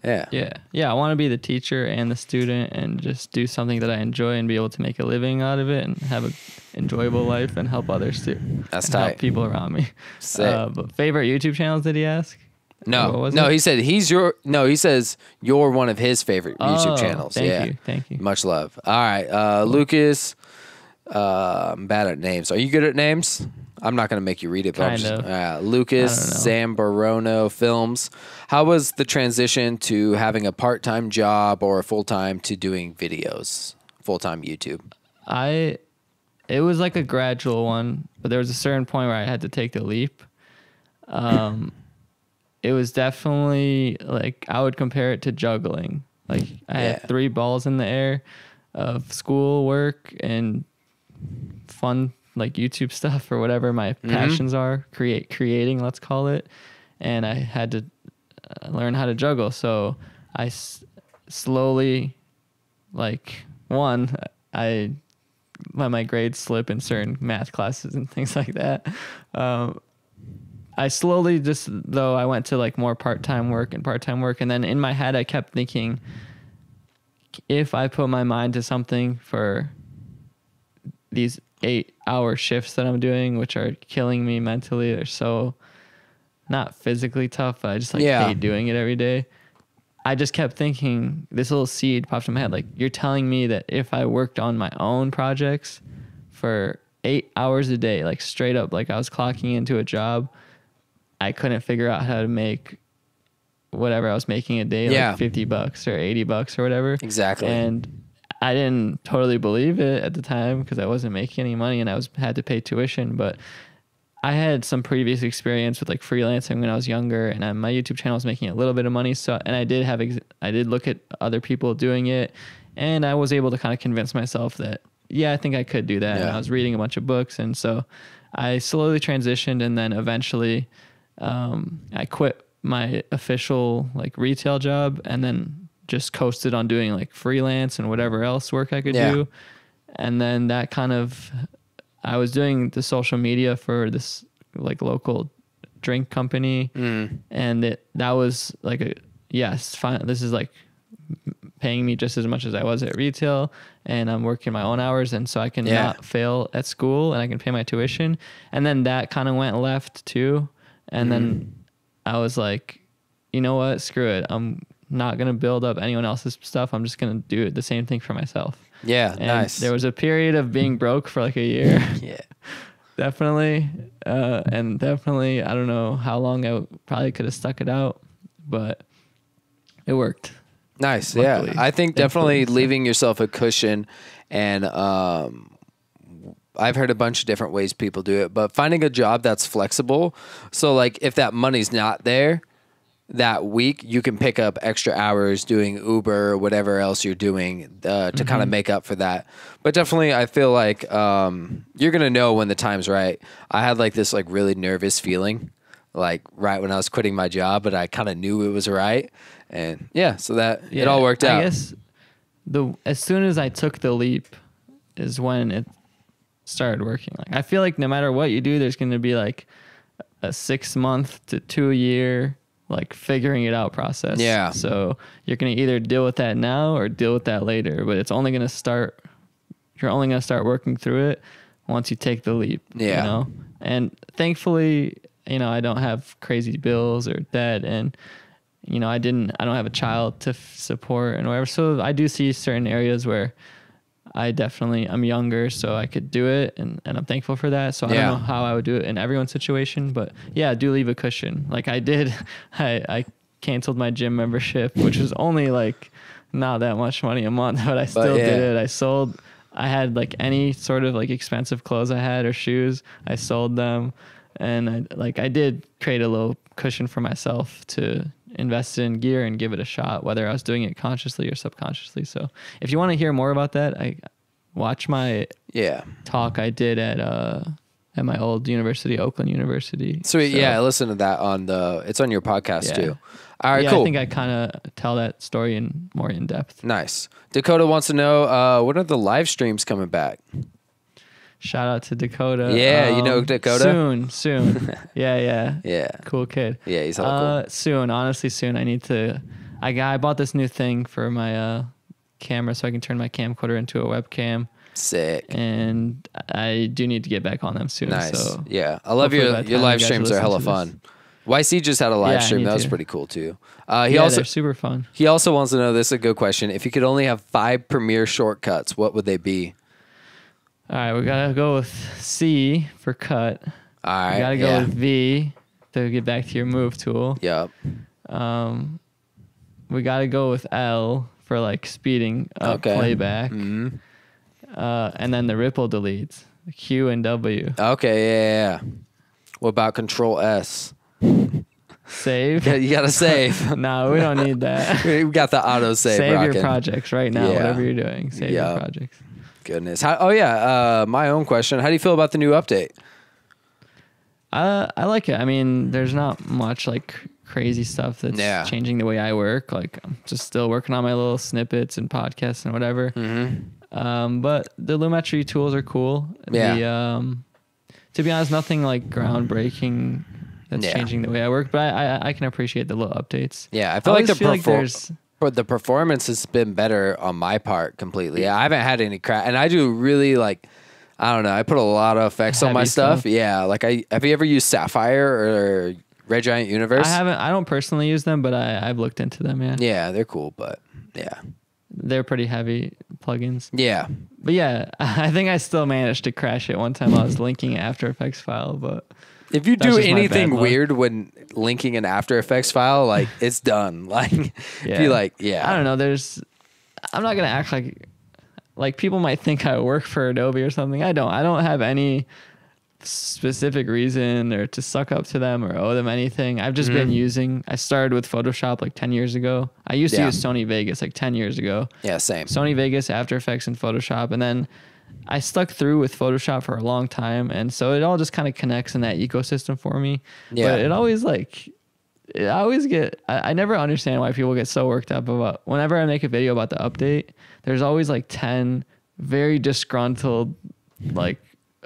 yeah. I want to be the teacher and the student and just do something that I enjoy and be able to make a living out of it and have an enjoyable life and help others too. That's and tight. Help people around me. But favorite YouTube channels, did he ask? No, he said he says you're one of his favorite YouTube channels. Thank you. Much love. All right, Lucas. I'm bad at names. Are you good at names? I'm not going to make you read it. Kind of. Lucas Zambarano Films. How was the transition to having a part-time job or a full-time to doing videos, full-time YouTube? It was like a gradual one, but there was a certain point where I had to take the leap. It was definitely like, I would compare it to juggling. Like I had 3 balls in the air of school, work, and fun, like YouTube stuff or whatever my passions are, creating, let's call it. And I had to learn how to juggle. So I slowly, like, I let my grades slip in certain math classes and things like that. I slowly I went to like more part-time work. And then in my head, I kept thinking, if I put my mind to something for these 8-hour shifts that I'm doing, which are killing me mentally, they're so not physically tough, but I just hate doing it every day. I just kept thinking, this little seed popped in my head, like, you're telling me that if I worked on my own projects for 8 hours a day, like straight up, like I was clocking into a job, I couldn't figure out how to make whatever I was making a day, like $50 or $80 or whatever. Exactly. And I didn't totally believe it at the time because I wasn't making any money and I had to pay tuition. But I had some previous experience with like freelancing when I was younger, and my YouTube channel was making a little bit of money. So, and I did look at other people doing it, and I was able to kind of convince myself that, I think I could do that. Yeah. And I was reading a bunch of books, and so I slowly transitioned, and then eventually I quit my official like retail job and then just coasted on doing like freelance and whatever else work I could do. And then that kind of, I was doing the social media for this like local drink company, and that was like fine. This is like paying me just as much as I was at retail, and I'm working my own hours, and so I can not fail at school and I can pay my tuition. And then that kind of went left too. And then I was like, you know what? Screw it. I'm not going to build up anyone else's stuff. I'm just going to do the same thing for myself. Yeah, and nice. There was a period of being broke for like a year. Definitely. And definitely, I don't know how long I probably could have stuck it out, but it worked. Nice. Luckily. Yeah. I think definitely leaving yourself a cushion and I've heard a bunch of different ways people do it, but finding a job that's flexible. So like if that money's not there that week, you can pick up extra hours doing Uber or whatever else you're doing to kind of make up for that. But definitely, I feel like you're gonna know when the time's right. I had like this like really nervous feeling, like right when I was quitting my job, but I kind of knew it was right, and so that it all worked out. I guess as soon as I took the leap is when it started working. Like I feel like no matter what you do, there's gonna be like a 6 month to 2 year like figuring it out process. Yeah. So you're going to either deal with that now or deal with that later, but you're only going to start working through it once you take the leap. Yeah. You know? And thankfully, I don't have crazy bills or debt, and, I don't have a child to support and whatever. So I do see certain areas where I'm younger, so I could do it, and I'm thankful for that. So I don't know how I would do it in everyone's situation, but I do leave a cushion. Like I did, I canceled my gym membership, which was only like not that much money a month, but I still did it. I had like any sort of like expensive clothes I had or shoes, I sold them, and I did create a little cushion for myself to invest in gear and give it a shot, whether I was doing it consciously or subconsciously. So if you want to hear more about that, I watch my talk I did at my old university, Oakland University. Sweet. So, I listened to that it's on your podcast too. All right, cool. I think I kind of tell that story more in depth. Nice. Dakota wants to know, when are the live streams coming back? Shout out to Dakota. Yeah, you know Dakota? Soon. Yeah. Yeah. Cool kid. Yeah, he's hella cool. Soon, honestly, soon. I bought this new thing for my camera so I can turn my camcorder into a webcam. Sick. And I do need to get back on them soon. Nice. So yeah. I love your live streams are hella fun. YC just had a live stream. That was pretty cool too. They're super fun. He also wants to know, this is a good question. If you could only have 5 Premiere shortcuts, what would they be? All right, we got to go with C for cut. All right. We got to go with V to get back to your move tool. Yep. We got to go with L for like speeding up playback. Mm-hmm. And then the ripple deletes, Q and W. Okay, yeah. What about Control S? Save? Yeah, you got to save. No, we don't need that. We got the auto save. Save your projects right now, whatever you're doing. Save your projects. Goodness. My own question. How do you feel about the new update? I like it. I mean, there's not much like crazy stuff that's changing the way I work. Like I'm just still working on my little snippets and podcasts and whatever. Mm-hmm. But the Lumetri tools are cool. Yeah. To be honest, nothing like groundbreaking that's changing the way I work, but I can appreciate the little updates. Yeah, I feel like the performance has been better on my part completely. I haven't had any crap, and I do really I don't know. I put a lot of effects on my stuff. Yeah, like have you ever used Sapphire or Red Giant Universe? I haven't. I don't personally use them, but I've looked into them. Yeah. Yeah, they're cool, but they're pretty heavy plugins. Yeah. But I think I still managed to crash it one time. I was linking an After Effects file, but if you do anything weird when linking an After Effects file, like it's done. Like if you I don't know. I'm not gonna act like people might think I work for Adobe or something. I don't have any specific reason or to suck up to them or owe them anything. I've just been I started with Photoshop like 10 years ago. I used to use Sony Vegas like 10 years ago. Yeah, same. Sony Vegas, After Effects, and Photoshop. And then I stuck through with Photoshop for a long time. And so it all just kind of connects in that ecosystem for me. Yeah. But it always I never understand why people get so worked up about, whenever I make a video about the update, there's always like 10 very disgruntled like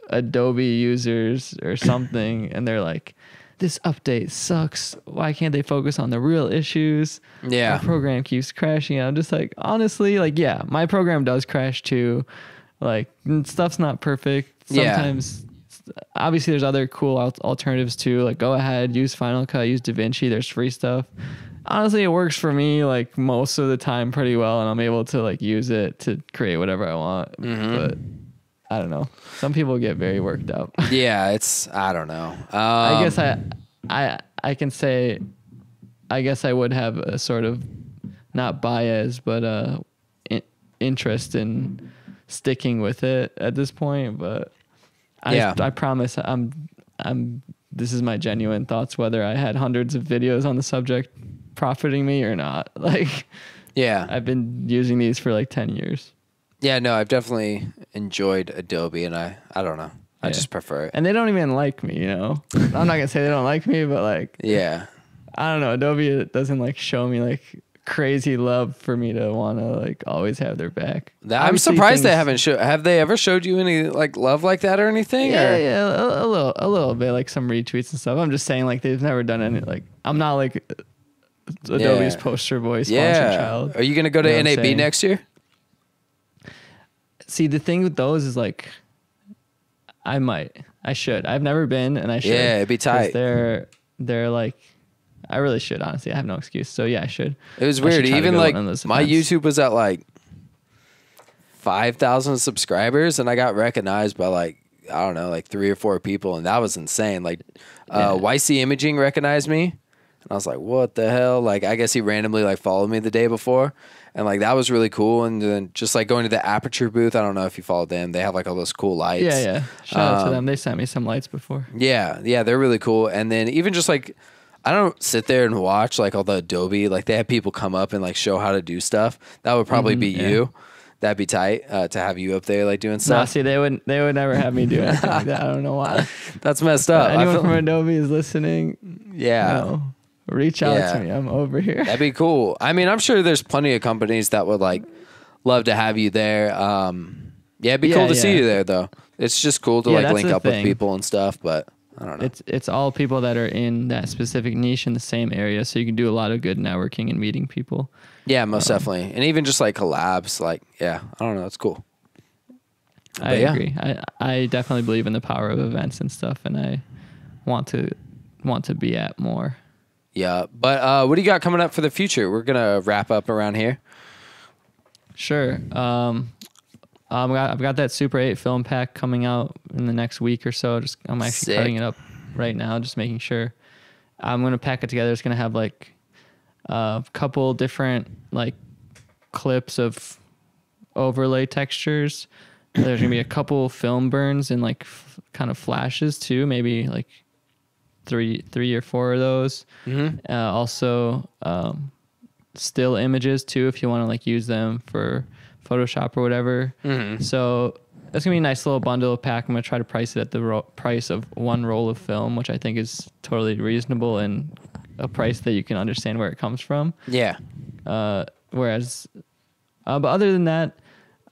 Adobe users or something, and they're like, this update sucks, why can't they focus on the real issues? Our program keeps crashing. I'm just like, honestly, like my program does crash too, like stuff's not perfect sometimes. Obviously there's other cool alternatives too, like go ahead, use Final Cut, use DaVinci, there's free stuff. Honestly, it works for me like most of the time pretty well, and I'm able to like use it to create whatever I want. But I don't know. Some people get very worked up. Yeah, I don't know. I guess I can say, I guess I would have a sort of not bias, but interest in sticking with it at this point. But I promise this is my genuine thoughts, whether I had hundreds of videos on the subject profiting me or not. Like, Yeah. I've been using these for like 10 years. Yeah, no, I've definitely enjoyed Adobe, and I don't know. I just prefer it. And they don't even like me, you know? I'm not going to say they don't like me, but like, Yeah. I don't know. Adobe doesn't like show me like crazy love for me to want to like always have their back. I'm surprised they haven't have they ever showed you any like love like that or anything? Yeah, or? yeah, a little bit, like some retweets and stuff. I'm just saying, like, they've never done any, like, I'm not like Adobe's poster boy sponsor child. Are you gonna go to NAB next year? See, the thing with those is like, I should. I've never been, and I should. Yeah, it'd be tight. They're like, I really should, honestly. I have no excuse. So yeah, I should. It was weird. Even like my YouTube was at like 5,000 subscribers, and I got recognized by like, I don't know, like 3 or 4 people, and that was insane. Like YC Imaging recognized me, and I was like, what the hell? Like, I guess he randomly like followed me the day before, and like that was really cool. And then just like going to the Aperture booth, I don't know if you followed them. They have like all those cool lights. Yeah. Shout out to them. They sent me some lights before. Yeah, they're really cool. And then even just like, I don't sit there and watch like all the Adobe. Like they have people come up and like show how to do stuff. That would probably be you. That'd be tight to have you up there like doing stuff. Nah, see, they would never have me do anything like that. I don't know why. That's messed up. Anyone from Adobe is listening? Yeah. Reach out to me. I'm over here. That'd be cool. I mean, I'm sure there's plenty of companies that would like love to have you there. It'd be cool to see you there though. It's just cool to like link up with people and stuff, but I don't know. It's all people that are in that specific niche in the same area, so you can do a lot of good networking and meeting people. Yeah, most definitely. And even just like collabs, like, I don't know, it's cool. I agree. I definitely believe in the power of events and stuff, and I want to be at more. Yeah, but what do you got coming up for the future? We're gonna wrap up around here. Sure. I've got that Super 8 film pack coming out in the next week or so. I'm actually cutting it up right now, just making sure. I'm gonna pack it together. It's gonna have like a couple different like clips of overlay textures. There's gonna be a couple film burns and like kind of flashes too, maybe like three or 4 of those. Mm-hmm. Also, still images too, if you want to like use them for Photoshop or whatever. Mm-hmm. So that's gonna be a nice little bundle of pack. I'm gonna try to price it at the price of 1 roll of film, which I think is totally reasonable and a price that you can understand where it comes from. Yeah. Whereas, but other than that,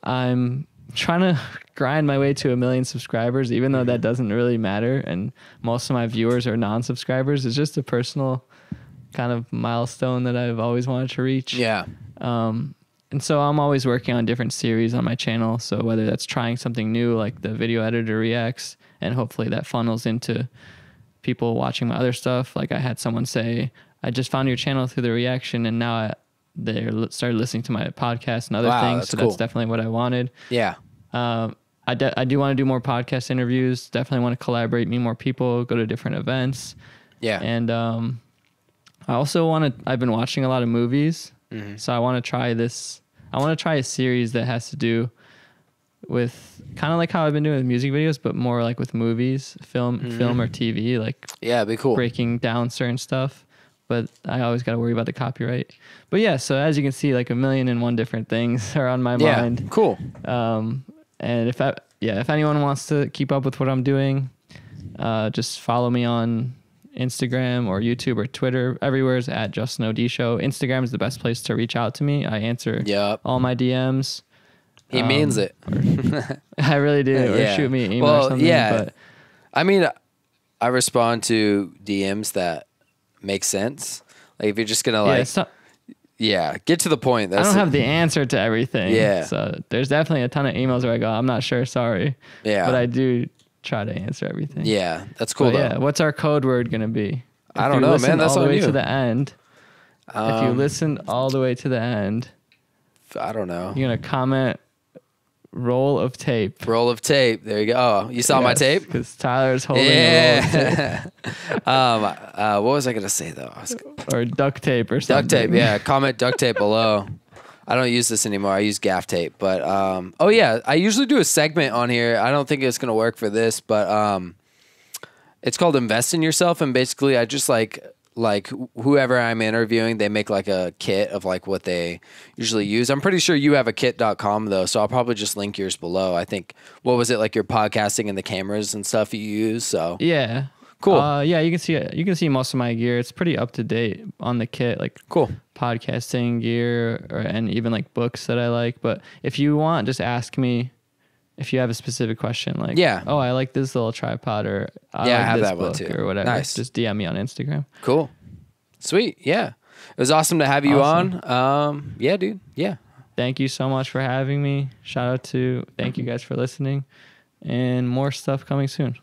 I'm trying to grind my way to 1 million subscribers, even though that doesn't really matter. And most of my viewers are non-subscribers. It's just a personal kind of milestone that I've always wanted to reach. Yeah. And so I'm always working on different series on my channel. So whether that's trying something new, like the video editor reacts, and hopefully that funnels into people watching my other stuff. Like I had someone say, I just found your channel through the reaction, and now they started listening to my podcast and other things. So that's definitely what I wanted. Yeah. I do want to do more podcast interviews. Definitely want to collaborate, meet more people, go to different events. Yeah. And I also I've been watching a lot of movies. Mm-hmm. So I want to try this. I want to try a series that has to do with kind of like how I've been doing with music videos, but more like with movies, film or TV. Like, yeah, it'd be cool. Breaking down certain stuff. But I always got to worry about the copyright. But yeah, so as you can see, like 1,000,001 different things are on my mind. Cool. And if anyone wants to keep up with what I'm doing, just follow me on Instagram or YouTube or Twitter. Everywhere is at Justin Odisho. Instagram is the best place to reach out to me. I answer all my DMs. He means it. I really do. Or shoot me an email or something. Yeah. But I mean, I respond to DMs that make sense. Like if you're just gonna get to the point. I don't have the answer to everything. Yeah. So there's definitely a ton of emails where I go, I'm not sure, sorry. Yeah. But I do try to answer everything. Yeah, that's cool. Yeah. What's our code word gonna be? I don't know, man. That's all the way to the end. If you listen all the way to the end, I don't know. You're gonna comment roll of tape. Roll of tape. There you go. Oh, you saw my tape? Because Tyler's holding a roll of tape. What was I gonna say though? Or duct tape or something. Duct tape. Yeah. Comment duct tape below. I don't use this anymore. I use gaff tape. But oh yeah, I usually do a segment on here. I don't think it's gonna work for this, but it's called Invest in Yourself, and basically I just like whoever I'm interviewing, they make like a kit of like what they usually use. I'm pretty sure you have a kit.com though, so I'll probably just link yours below. I think, what was it, like your podcasting and the cameras and stuff you use? So Yeah. cool. Yeah, you can see it. You can see most of my gear. It's pretty up to date on the kit, like Cool. podcasting gear and even like books that I like. But if you want, just ask me if you have a specific question. Like, Yeah. oh, I like this little tripod, or I Yeah, I like have this that one book too. or whatever. Nice. Just DM me on Instagram. Cool. Sweet. Yeah. It was awesome to have you Awesome. on. Yeah, dude. Yeah. Thank you so much for having me. Thank you guys for listening, and more stuff coming soon.